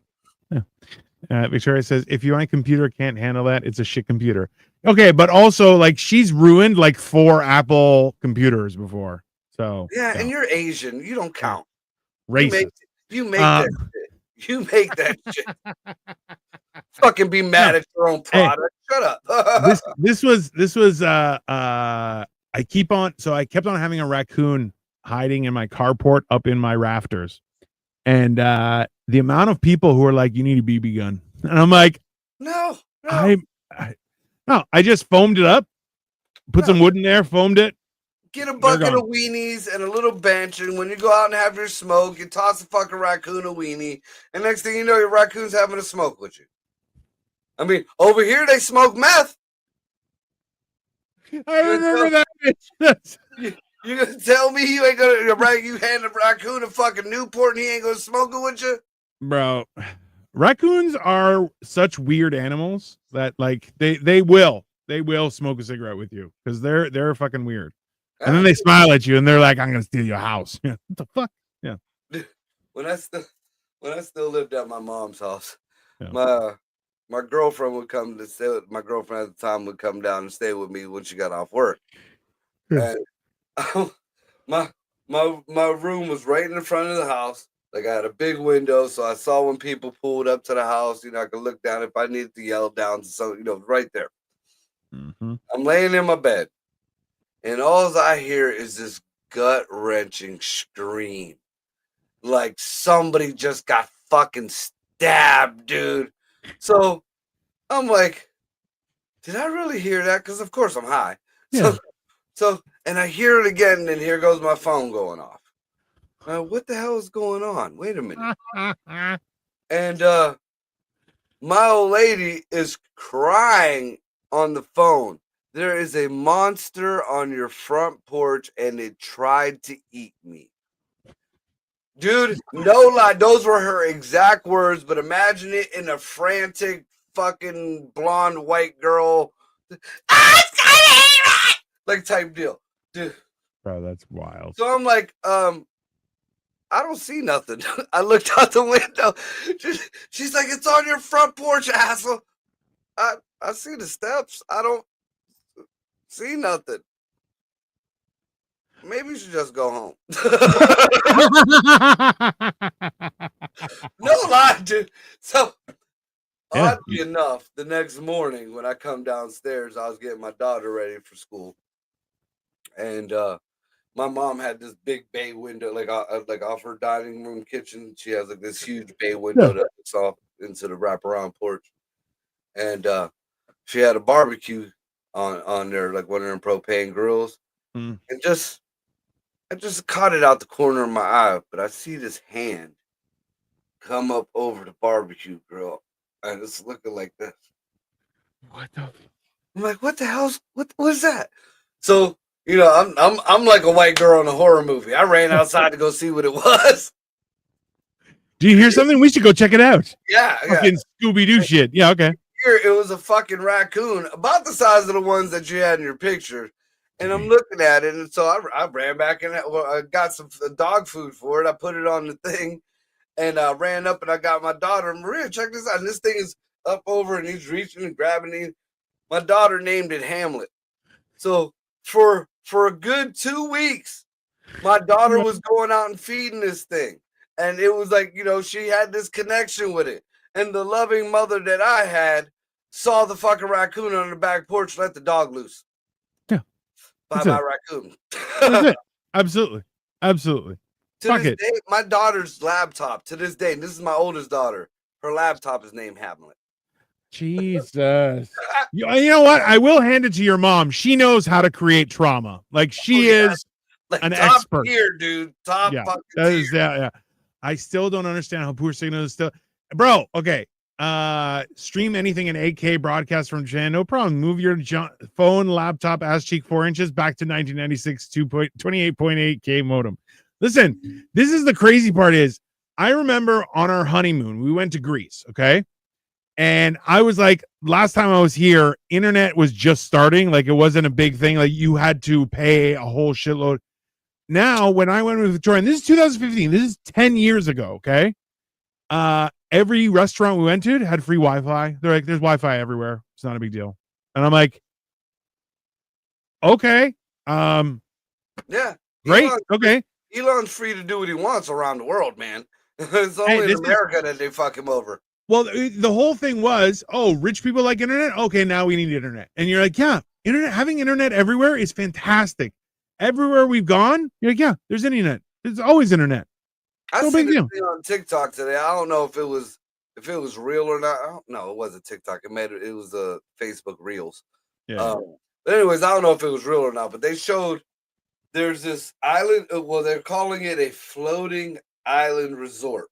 Victoria says, if your computer can't handle that, it's a shit computer. Okay, but also like she's ruined like 4 Apple computers before. So and you're Asian, you don't count. Racist. You make that shit. You make that shit. Fucking be mad at your own product. Hey, shut up. this was I kept on having a raccoon hiding in my carport up in my rafters. And the amount of people who are like, you need a BB gun. And I'm like, no. I just foamed it up, put some wood in there, foamed it. Get a bucket of weenies and a little bench, and when you go out and have your smoke, you toss a fucking raccoon a weenie, and next thing you know, your raccoon's having a smoke with you. I mean, over here they smoke meth. I remember that. You gonna tell me you ain't gonna you hand a raccoon a fucking Newport and he ain't gonna smoke it with you? Bro, raccoons are such weird animals that like they will smoke a cigarette with you because they're fucking weird. And then they smile at you and they're like, I'm gonna steal your house. What the fuck? Yeah. When I still lived at my mom's house, my girlfriend would come to stay with my girlfriend at the time would come down and stay with me when she got off work. And my room was right in the front of the house. Like I had a big window, so I saw when people pulled up to the house. I could look down if I needed to yell down to something, right there. Mm-hmm. I'm laying in my bed, and all I hear is this gut-wrenching scream, like somebody just got fucking stabbed, dude. So I'm like, did I really hear that? Because of course I'm high. Yeah. So, and I hear it again, and here goes my phone going off. What the hell is going on? Wait a minute. And my old lady is crying on the phone. There is a monster on your front porch, and it tried to eat me. Dude, no lie. Those were her exact words, but imagine it in a frantic fucking blonde white girl. Like type deal, dude. Bro, that's wild. So I'm like, I don't see nothing. I looked out the window. She's like, it's on your front porch, asshole. I see the steps. I don't see nothing. maybe you should just go home. No lie, dude. So Yeah. oddly enough, the next morning when I come downstairs, I was getting my daughter ready for school, and my mom had this big bay window, like off her dining room kitchen. She has like this huge bay window that looks off into the wraparound porch, and she had a barbecue on there, like one of them propane grills, Mm. and I just caught it out the corner of my eye, but I see this hand come up over the barbecue grill, and it's looking like this. What the? I'm like, what the hell's what is that? So, I'm like a white girl in a horror movie. I ran outside to go see what it was. Do you hear something? We should go check it out. Yeah. Fucking Scooby-Doo shit. Yeah, okay. Here it was a fucking raccoon, about the size of the ones that you had in your picture. And I'm looking at it, and so I ran back and I got some dog food for it. I put it on the thing, and I ran up and I got my daughter, Maria, check this out. And this thing is up over, and he's reaching and grabbing it. My daughter named it Hamlet. So for a good 2 weeks, my daughter was going out and feeding this thing. And it was like, she had this connection with it. And the loving mother that I had saw the fucking raccoon on the back porch, let the dog loose. Yeah. Bye-bye, raccoon. That's it. Absolutely. Absolutely. To Fuck this it. day, my daughter's laptop, to this day, and this is my oldest daughter, her laptop is named Hamlet. Jesus. You know what? I will hand it to your mom. She knows how to create trauma. Like she is like an top expert. tier, dude. Top Yeah, fucking that tier. is that. Yeah. I still don't understand how poor signal is still. Bro, okay. Stream anything in 8K broadcast from Japan. No problem. Move your phone, laptop, ass cheek 4 inches back to 1996 28.8K modem. Listen, this is the crazy part is I remember on our honeymoon, we went to Greece, okay? And I was like, last time I was here, internet was just starting. Like it wasn't a big thing. Like you had to pay a whole shitload. Now, when I went with Victoria, and this is 2015, this is 10 years ago, okay? Every restaurant we went to had free Wi-Fi. They're like, there's Wi-Fi everywhere. It's not a big deal. And I'm like, okay. Yeah. Great. Okay. Elon's free to do what he wants around the world, man. It's only in America that they fuck him over. Well, the whole thing was, oh, rich people like internet. Okay, now we need internet. And you're like, yeah, having internet everywhere is fantastic. Everywhere we've gone, you're like, yeah, there's internet. There's always internet. I seen this thing on TikTok today. I don't know if it was real or not. I don't know. It wasn't TikTok. It was Facebook Reels. Yeah. But anyways, I don't know if it was real or not. But they showed there's this island. Well, they're calling it a floating island resort.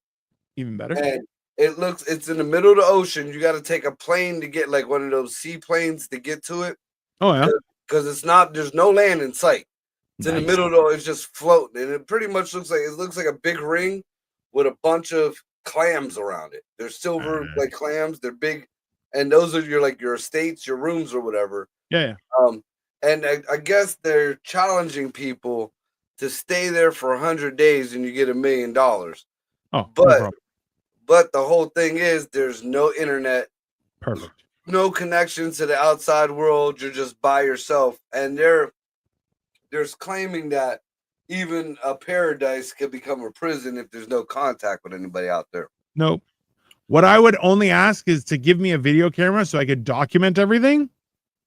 Even better. And it's in the middle of the ocean. You got to take a plane to get, like one of those seaplanes to get to it. Oh yeah. Because there's no land in sight. It's nice. In the middle though, it's just floating, and it pretty much looks like a big ring with a bunch of clams around it. They're silver like clams. They're big, and those are your estates, your rooms, or whatever. Yeah. And I guess they're challenging people to stay there for 100 days, and you get $1 million. Oh, but the whole thing is there's no internet. Perfect. No connection to the outside world. You're just by yourself, and there's claiming that even a paradise could become a prison if there's no contact with anybody out there. Nope. What I would only ask is to give me a video camera so I could document everything.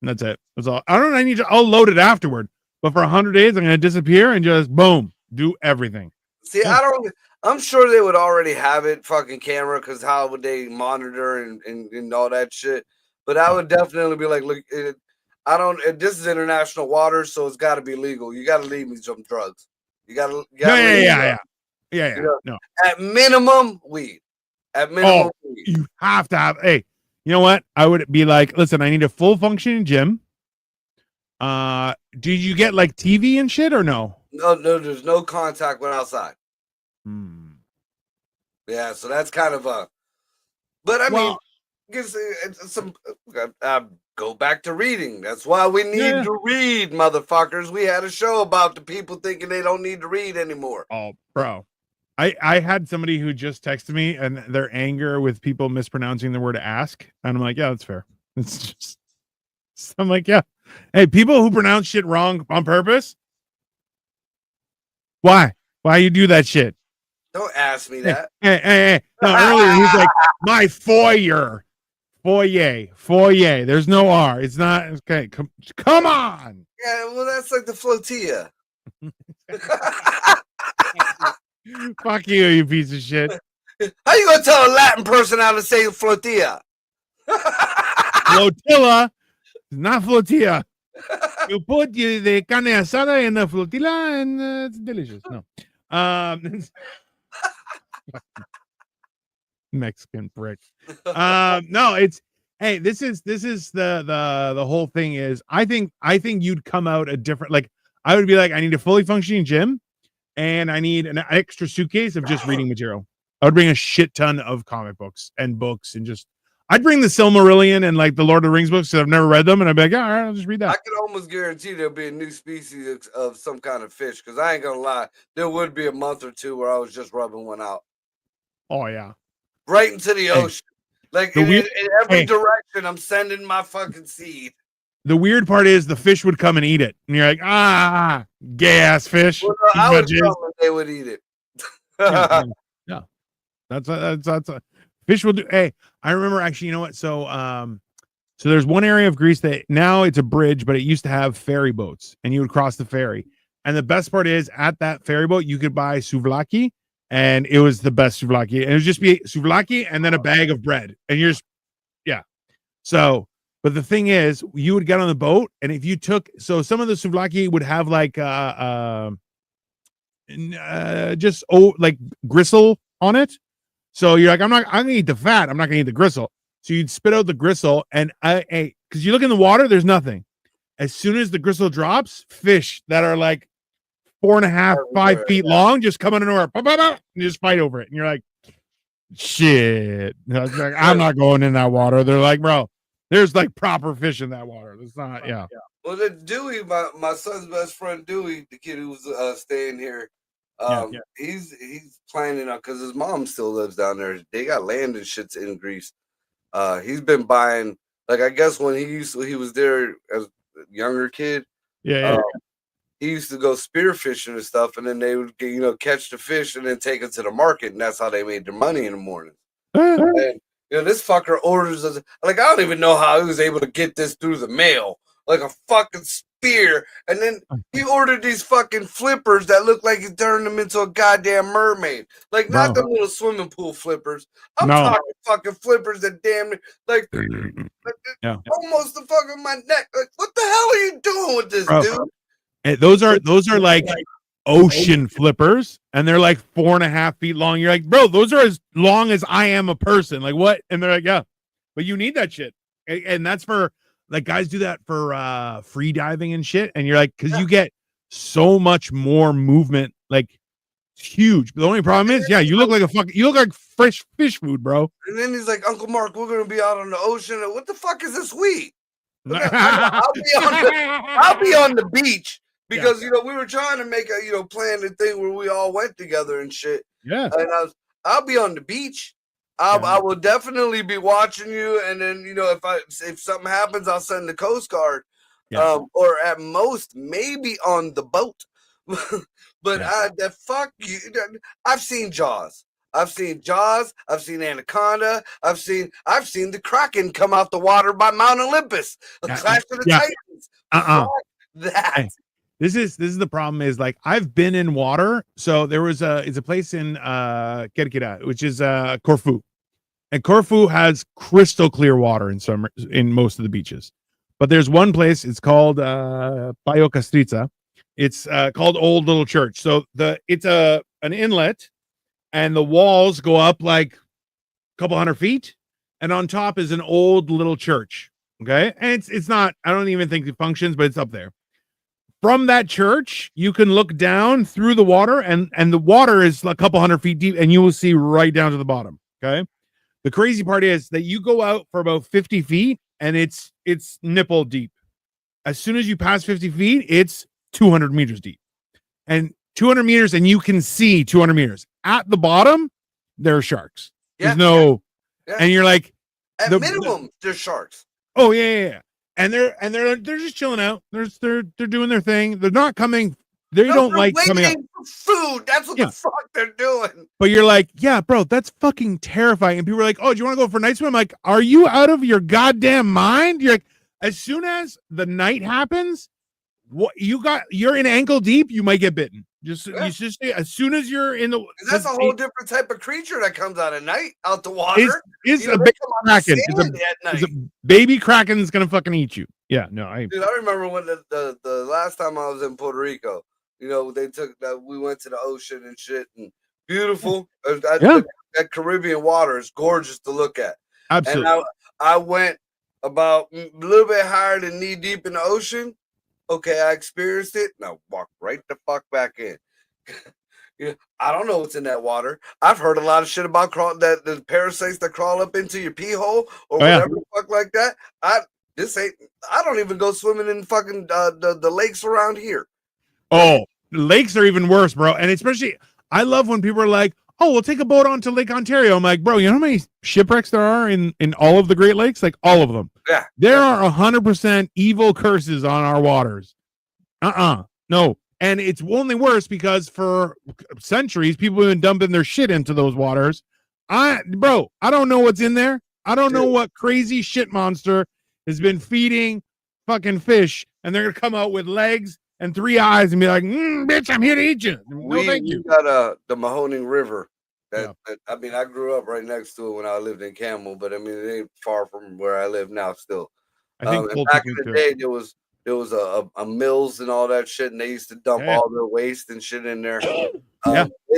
And that's it. That's all. I'll load it afterward. But for 100 days, I'm going to disappear and just boom, do everything. See, yeah. I'm sure they would already have it fucking camera, because how would they monitor and all that shit? But I would definitely be like, look, this is international water, so it's got to be legal. You got to leave me some drugs. You got to. Yeah. No. At minimum, weed. Weed. You have to have. Hey, you know what? I would be like, listen, I need a full functioning gym. Did you get like TV and shit or no? No, there's no contact with outside. Yeah, so that's kind of a. But I mean, go back to reading. That's why we need to read, motherfuckers. We had a show about the people thinking they don't need to read anymore. Oh, bro. I had somebody who just texted me and their anger with people mispronouncing the word ask. And I'm like, yeah, that's fair. It's just, I'm like, yeah. Hey, people who pronounce shit wrong on purpose, Why? Why you do that shit? Don't ask me that. Hey. No, earlier he's like, my foyer. Foyer. There's no R. It's not okay. Come on. Yeah, well, that's like the flotilla. Fuck you, you piece of shit. How you gonna tell a Latin person how to say flotilla? Flotilla, not flotilla. You put the carne asada in the flotilla, and it's delicious. No, Mexican prick. No, it's hey. This is the whole thing is. I think you'd come out a different. Like I would be like, I need a fully functioning gym, and I need an extra suitcase of just reading material. I would bring a shit ton of comic books and just. I'd bring the Silmarillion and like the Lord of the Rings books because I've never read them, and I'd be like, yeah, all right, I'll just read that. I can almost guarantee there'll be a new species of some kind of fish because I ain't gonna lie, there would be a month or two where I was just rubbing one out. Oh yeah, right into the ocean, like in every direction. I'm sending my fucking seed. The weird part is the fish would come and eat it, and you're like, gay ass fish. Well, no, I would come and they would eat it. yeah. That's fish will do. Hey, I remember actually, you know what? So there's one area of Greece that now it's a bridge, but it used to have ferry boats, and you would cross the ferry. And the best part is at that ferry boat, you could buy souvlaki, and it was the best souvlaki. And it would just be souvlaki and then a bag of bread, and you're just, yeah. So, but the thing is, you would get on the boat, and if you took, so some of the souvlaki would have like like gristle on it. So you're like, I'm gonna eat the fat. I'm not gonna eat the gristle. So you'd spit out the gristle, and because you look in the water, there's nothing. As soon as the gristle drops, fish that are like 4.5, 5 feet long just come out of nowhere, and you just fight over it. And you're like, shit. Like, I'm not going in that water. They're like, bro, there's like proper fish in that water. It's not, yeah. Well, then Dewey, my son's best friend Dewey, the kid who was staying here. He's planning on because his mom still lives down there. They got land and shits in Greece. He's been buying, like, I guess when he was there as a younger kid. He used to go spearfishing and stuff, and then they would catch the fish and then take it to the market, and that's how they made their money in the morning. And this fucker orders us, like, I don't even know how he was able to get this through the mail, like a fucking spear. And then he ordered these fucking flippers that look like he turned them into a goddamn mermaid. Like, not the little swimming pool flippers. I'm talking fucking flippers that damn like almost the fucking my neck. Like, what the hell are you doing with this, dude? And those are like ocean flippers, and they're like 4.5 feet long. You're like, bro, those are as long as I am a person. Like, what? And they're like, yeah, but you need that shit, and that's for. Like guys do that for free diving and shit, and you're like, because you get so much more movement, like it's huge. But the only problem is, you look like fresh fish food, bro. And then he's like, Uncle Mark, we're gonna be out on the ocean. What the fuck is this weed? I'll be on the beach because we were trying to make a plan the thing where we all went together and shit. Yeah, and I'll be on the beach. I will definitely be watching you, and then if something happens, I'll send the Coast Guard, or at most maybe on the boat. But fuck you. I've seen Jaws. I've seen Anaconda. I've seen the Kraken come out the water by Mount Olympus. Clash of the Titans. That. Hey. This is the problem is like I've been in water. So there was it's a place in Kerkira, which is Corfu. And Corfu has crystal clear water in most of the beaches. But there's one place, it's called Paio Castrica. It's called Old Little Church. So it's an inlet, and the walls go up like a couple 100 feet, and on top is an old little church. Okay. And it's not, I don't even think it functions, but it's up there. From that church, you can look down through the water, and the water is a couple 100 feet deep, and you will see right down to the bottom. Okay. The crazy part is that you go out for about 50 feet, and it's nipple deep. As soon as you pass 50 feet, it's 200 meters deep. And 200 meters, and you can see 200 meters. At the bottom, there are sharks. There's and you're like, at minimum, there's sharks. Oh yeah. And they're just chilling out. They're doing their thing. They're not coming. They don't like coming up food. That's what Yeah. the fuck they're doing. But you're like, yeah, bro, that's fucking terrifying. And people are like, oh, do you want to go for night swim? I'm like, are you out of your goddamn mind? You're like, as soon as the night happens, what you're in ankle deep, you might get bitten. You just as soon as you're in the, That's a whole different type of creature that comes out at night, out the water. It's You know, a they baby come out the kraken. sand at It's a night. baby kraken that's gonna fucking eat you. Yeah, no, Dude, I remember when the last time I was in Puerto Rico, you know, they took that we went to the ocean and shit, and beautiful. That Caribbean water is gorgeous to look at. absolutely. And I went about a little bit higher than knee deep in the ocean. Okay, I experienced it. Now walk right the fuck back in. You know, I don't know what's in that water. I've heard a lot of shit about the parasites that crawl up into your pee hole or whatever the fuck like that. I don't even go swimming in fucking the lakes around here. Oh, lakes are even worse, bro. And especially, I love when people are like, oh, we'll take a boat onto Lake Ontario. I'm like, bro, you know how many shipwrecks there are in all of the Great Lakes? Like, all of them. Yeah. There are 100% evil curses on our waters. No. And it's only worse because for centuries, people have been dumping their shit into those waters. I don't know what's in there. I don't know what crazy shit monster has been feeding fucking fish, and they're going to come out with legs and 3 eyes and be like, bitch, I'm here to eat you. No, thank you. We got the Mahoning River. I mean, I grew up right next to it when I lived in Camel, but I mean, it ain't far from where I live now still. I think and back in the day, there was a mills and all that shit, and they used to dump all their waste and shit in there.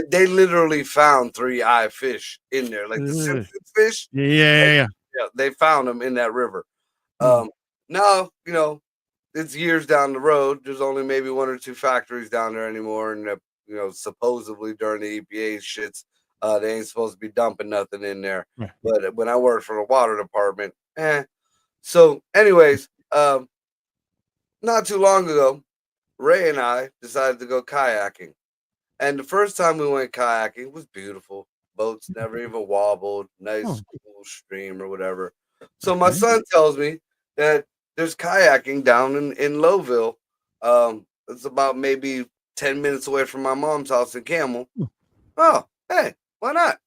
They literally found 3-eye fish in there, like the Simpsons fish. Yeah. They found them in that river. Now, you know, it's years down the road. There's only maybe 1 or 2 factories down there anymore, and you know, supposedly during the EPA shits, they ain't supposed to be dumping nothing in there. But when I worked for the water department, So, anyways, not too long ago, Ray and I decided to go kayaking. And the first time we went kayaking was beautiful. Boats never even wobbled. Nice, cool stream or whatever. So my son tells me that there's kayaking down in Lowville. It's about maybe 10 minutes away from my mom's house in Camel. Oh, hey, why not?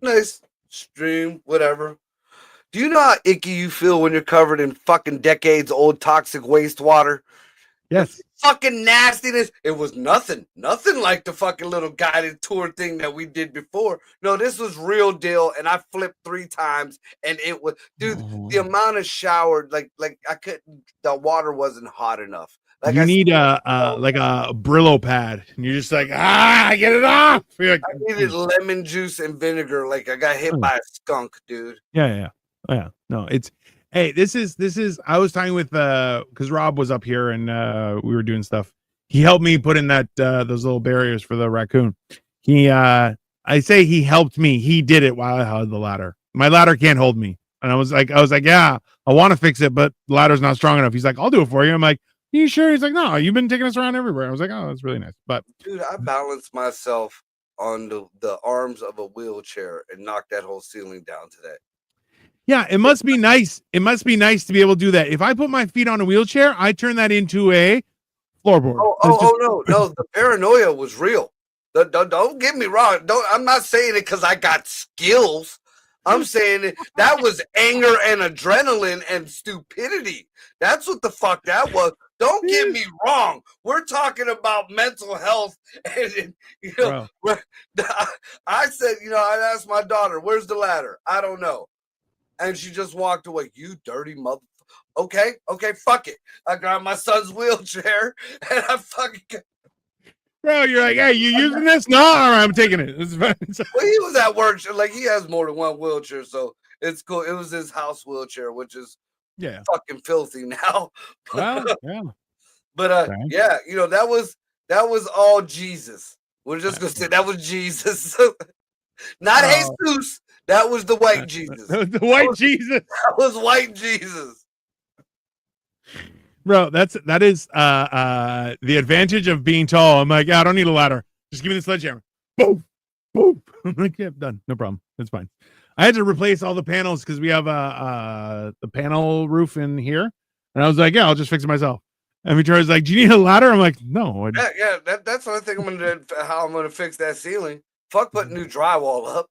Nice stream, whatever. Do you know how icky you feel when you're covered in fucking decades old toxic wastewater? Yes. The fucking nastiness. It was nothing like the fucking little guided tour thing that we did before. No, this was real deal. And I flipped 3 times, and it was, dude, the amount of shower, like I couldn't, the water wasn't hot enough. Like you need a Brillo pad, and you're just like, get it off. Like, I needed lemon juice and vinegar. Like I got hit by a skunk, dude. Yeah. No, it's, hey, this is, I was talking with, cause Rob was up here and, we were doing stuff. He helped me put in that, those little barriers for the raccoon. I say he helped me. He did it while I held the ladder. My ladder can't hold me. And I was like, yeah, I want to fix it, but the ladder's not strong enough. He's like, I'll do it for you. I'm like, you sure? He's like, no, you've been taking us around everywhere. I was like, oh, that's really nice. But dude, I balanced myself on the arms of a wheelchair and knocked that whole ceiling down today. Yeah, it must be nice. It must be nice to be able to do that. If I put my feet on a wheelchair, I turn that into a floorboard. No, the paranoia was real. Don't get me wrong. I'm not saying it because I got skills. I'm saying it, that was anger and adrenaline and stupidity. That's what the fuck that was. Don't get me wrong. We're talking about mental health, and you know, I said, you know, I asked my daughter, "Where's the ladder?" I don't know. And she just walked away. You dirty mother. Okay, fuck it. I grabbed my son's wheelchair and I fucking. Bro, you're like, hey, you using this? No, all right, I'm taking it. It's fine. Well, he was at work. Like, he has more than one wheelchair, so it's cool. It was his house wheelchair, which is fucking filthy now. Well, yeah. But yeah, you know, that was all Jesus. We're just gonna say that was Jesus, not Jesus. That was the white Jesus. The white Jesus. That was white Jesus. Bro, that is the advantage of being tall. I'm like, I don't need a ladder. Just give me the sledgehammer. Boom. I'm like, yeah, done. No problem. It's fine. I had to replace all the panels because we have the panel roof in here. And I was like, yeah, I'll just fix it myself. And Victoria's like, "Do you need a ladder?" I'm like, "No." Yeah. That's what I think how I'm gonna fix that ceiling. Fuck putting new drywall up.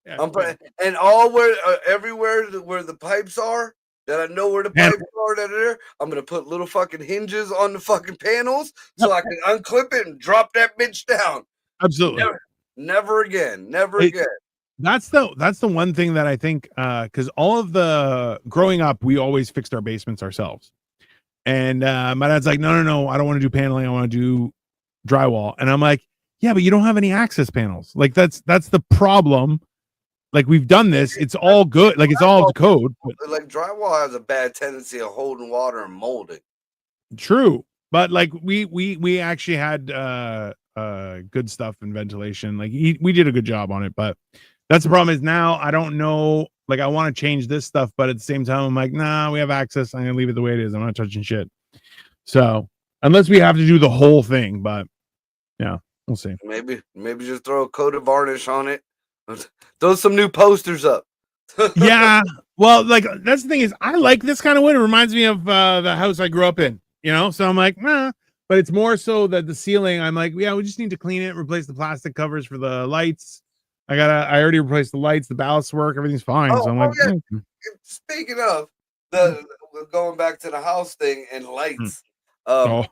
Yeah, I'm putting and all where everywhere where the pipes are that I know where the Panel. pipes are that are there. I'm gonna put little fucking hinges on the fucking panels so I can unclip it and drop that bitch down. Absolutely. Never again. Never It- again. That's the one thing that I think, because all of the growing up, we always fixed our basements ourselves. And my dad's like, no, I don't want to do paneling. I want to do drywall. And I'm like, yeah, but you don't have any access panels. Like that's the problem. Like we've done this. It's all good. Like it's all code. But Like drywall has a bad tendency of holding water and molding. true. But like we actually had good stuff in ventilation. Like we did a good job on it. But that's the problem is now I don't know. Like I want to change this stuff, but at the same time, I'm like, nah, we have access. I'm gonna leave it the way it is. I'm not touching shit. So unless we have to do the whole thing, but yeah, we'll see. Maybe just throw a coat of varnish on it. Throw some new posters up. Yeah. Well, like that's the thing is I like this kind of wood. It reminds me of the house I grew up in, so I'm like, nah. But it's more so that the ceiling, I'm like, yeah, we just need to clean it, replace the plastic covers for the lights. I already replaced the lights, the ballast work, everything's fine. So I'm like, yeah. Speaking of the going back to the house thing and lights, my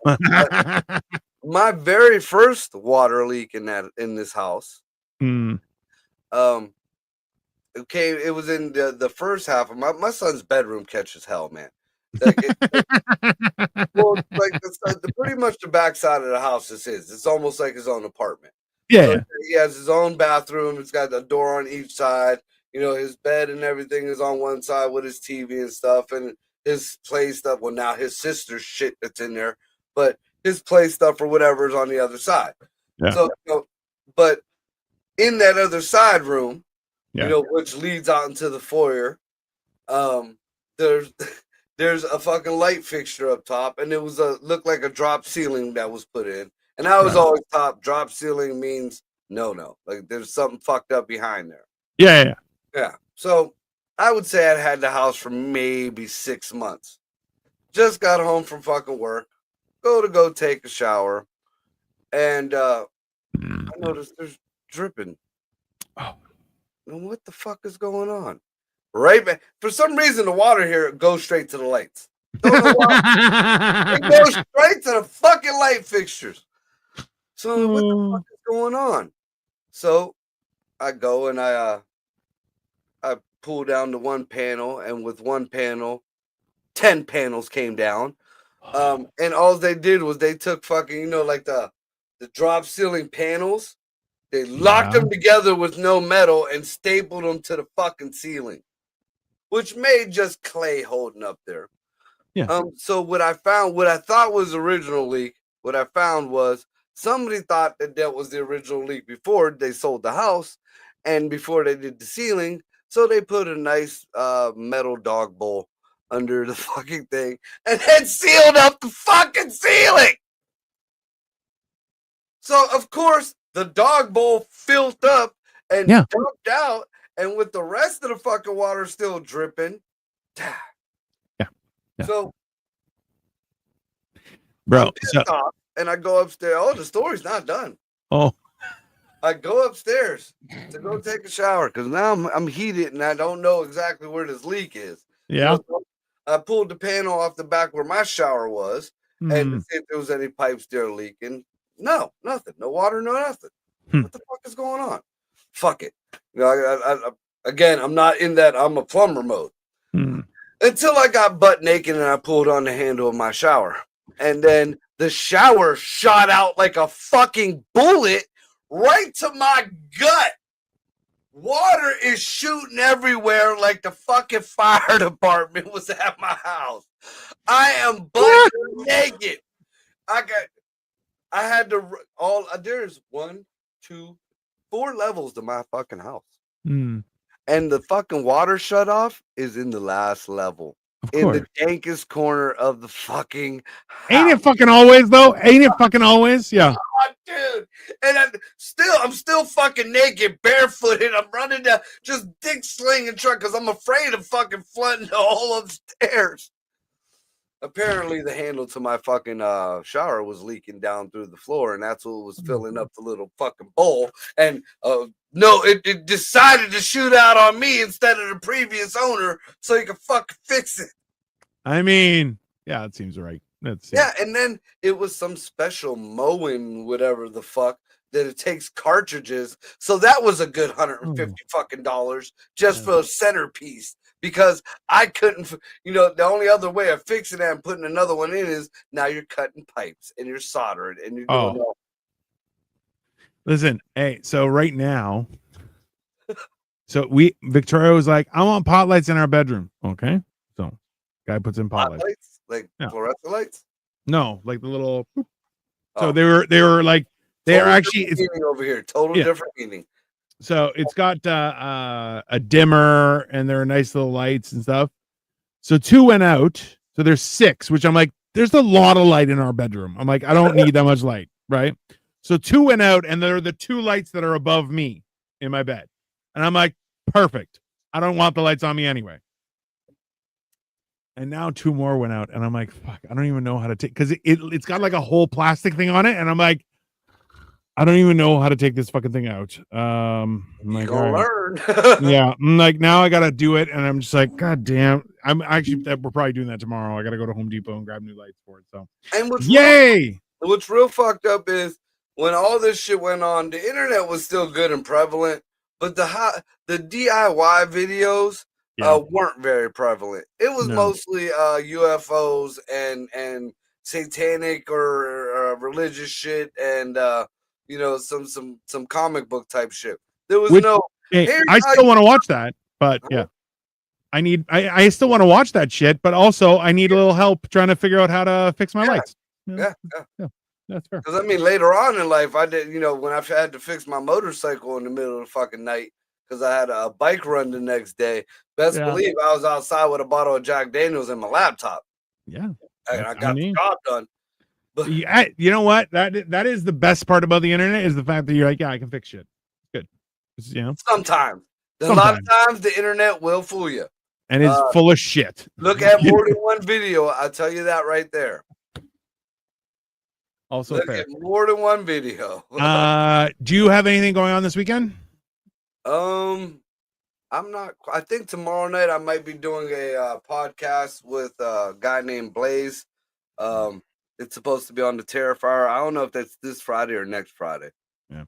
very first water leak in this house, it was in the first half of my son's bedroom. Catches hell, man. Well, like pretty much the backside of the house is his. It's almost like his own apartment. Yeah. So he has his own bathroom. It's got a door on each side. His bed and everything is on one side with his TV and stuff, and his play stuff. Well, now his sister's shit that's in there, but his play stuff or whatever is on the other side. Yeah. So, but in that other side room, yeah. Which leads out into the foyer, there's a fucking light fixture up top, and it was looked like a drop ceiling that was put in. And I was always taught drop ceiling means no. Like there's something fucked up behind there. Yeah. So I would say I had the house for maybe 6 months. Just got home from fucking work, go take a shower, and I noticed there's dripping. Oh. And what the fuck is going on? Right back. For some reason, the water here goes straight to the lights. Don't know why. It goes straight to the fucking light fixtures. So what the fuck is going on? So I go and I pull down the one panel, and with one panel, 10 panels came down. And all they did was they took fucking, like the drop ceiling panels, they locked them together with no metal and stapled them to the fucking ceiling, which made just clay holding up there. Yeah. So what I thought was the original leak, what I found was somebody thought that was the original leak before they sold the house and before they did the ceiling. So they put a nice metal dog bowl under the fucking thing and then sealed up the fucking ceiling. So, of course, the dog bowl filled up and dumped out. And with the rest of the fucking water still dripping. Yeah. So, bro, and I go upstairs. Oh, the story's not done. Oh. I go upstairs to go take a shower because now I'm heated and I don't know exactly where this leak is. Yeah. So I pulled the panel off the back where my shower was and to see if there was any pipes there leaking. No, nothing. No water, no nothing. What the fuck is going on? Fuck it. Again, I'm not in that I'm a plumber mode. Until I got butt naked and I pulled on the handle of my shower. And then the shower shot out like a fucking bullet right to my gut. Water is shooting everywhere like the fucking fire department was at my house. I am butt naked. There's 1, 2, 4 levels to my fucking house. And the fucking water shut off is in the last level. In the dankest corner of the fucking house. Ain't it fucking always though? Ain't it fucking always? Yeah. Oh, dude. And I'm still fucking naked, barefooted. I'm running down, just dick slinging truck because I'm afraid of fucking flooding the whole upstairs. apparently the handle to my fucking shower was leaking down through the floor, and that's what was filling up the little fucking bowl. And no, it decided to shoot out on me instead of the previous owner, so he could fucking fix it. I mean, yeah, it seems right. Yeah, and then it was some special mowing, whatever the fuck, that it takes cartridges. So that was a good $150 fucking dollars just for a centerpiece, because I couldn't, the only other way of fixing that and putting another one in is now you're cutting pipes and you're soldering and you're doing all. Listen, hey, so right now, Victoria was like, I want pot lights in our bedroom. Okay. So guy puts in pot lights. Like fluorescent lights? No, like the little. So they were like, they are actually it's over here. Different meaning. So it's got a dimmer and there are nice little lights and stuff. So 2 went out. So there's 6, which I'm like, there's a lot of light in our bedroom. I'm like, I don't need that much light, right? So 2 went out, and they're the 2 lights that are above me in my bed. And I'm like, perfect. I don't want the lights on me anyway. And now 2 more went out, and I'm like, fuck, I don't even know how to take, because it's got like a whole plastic thing on it, and I'm like, I don't even know how to take this fucking thing out. I'm like, gonna learn. Yeah, I'm like, now I gotta do it, and I'm just like, god damn. I'm actually, we're probably doing that tomorrow. I gotta go to Home Depot and grab new lights for it. So, and what's real fucked up is when all this shit went on, the internet was still good and prevalent, but the DIY videos weren't very prevalent. It was mostly UFOs and satanic or religious shit, and some comic book type shit. There was I still want to watch that, but yeah, I still want to watch that shit, but also I need a little help trying to figure out how to fix my lights. Yeah. That's fair. Because I mean, later on in life, I did, when I had to fix my motorcycle in the middle of the fucking night because I had a bike run the next day. Best believe I was outside with a bottle of Jack Daniels and my laptop. Yeah, and I got the job done. But you know what? That is the best part about the internet, is the fact that you're like, yeah, I can fix shit. Good. Sometimes. A lot of times the internet will fool you. And it's full of shit. Look at more than one video. I'll tell you that right there. Also look fair. at more than one video. Do you have anything going on this weekend? I'm not. I think tomorrow night I might be doing a podcast with a guy named Blaze. It's supposed to be on the Terrifier. I don't know if that's this Friday or next Friday. Yeah.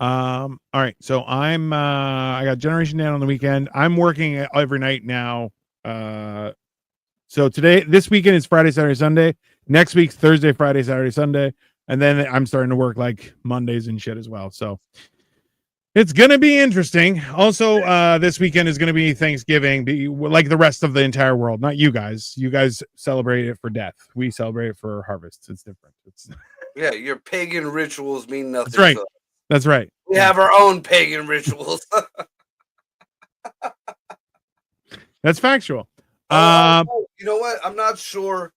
All right. So I got Generation Dan on the weekend. I'm working every night now. So this weekend is Friday, Saturday, Sunday. Next week's Thursday, Friday, Saturday, Sunday. And then I'm starting to work like Mondays and shit as well. So it's going to be interesting. Also, this weekend is going to be Thanksgiving, like the rest of the entire world. Not you guys. You guys celebrate it for death. We celebrate it for harvest. It's different. Yeah, your pagan rituals mean nothing. That's right. That's right. We have our own pagan rituals. That's factual. You know what? I'm not sure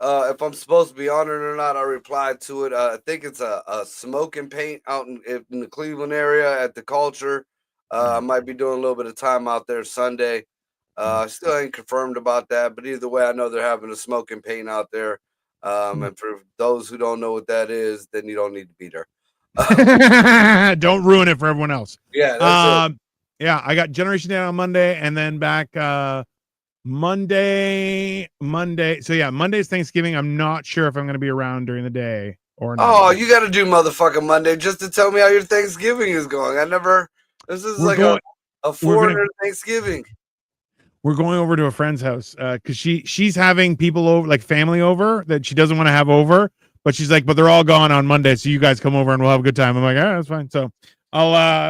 if I'm supposed to be on it or not. I replied to it. I think it's a smoke and paint out in the Cleveland area at the Culture. I might be doing a little bit of time out there Sunday. Still ain't confirmed about that, but either way, I know they're having a smoke and paint out there. And for those who don't know what that is, then you don't need to be there. Don't ruin it for everyone else. Yeah. That's it. Yeah, I got Generation Dan on Monday, and then back Monday. So yeah, Monday's Thanksgiving. I'm not sure if I'm going to be around during the day or not. Oh, you got to do motherfucking Monday just to tell me how your Thanksgiving is going. This is a foreigner Thanksgiving. We're going over to a friend's house because she's having people over, like family over, that she doesn't want to have over, but she's like, but they're all gone on Monday, so you guys come over and we'll have a good time. I'm like, all right, that's fine. So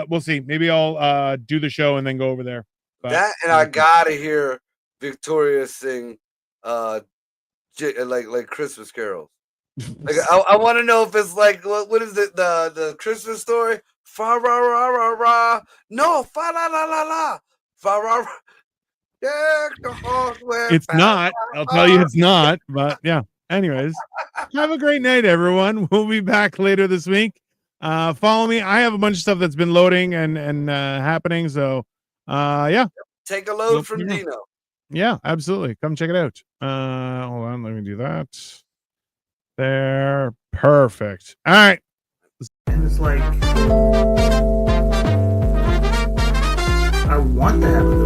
we'll see. Maybe I'll do the show and then go over there. But, that, and I gotta hear Victoria sing like Christmas carols. Like I want to know if it's like what is it, the Christmas story? Fa ra ra ra ra. No, fa la la la la. Fa ra ra. It's not. I'll tell you it's not. But yeah. Anyways, have a great night, everyone. We'll be back later this week. Follow me. I have a bunch of stuff that's been loading and happening. So yeah. Take a load from Dino. Yeah, absolutely. Come check it out. Hold on, let me do that. There, perfect. All right. And it's like, I want to have the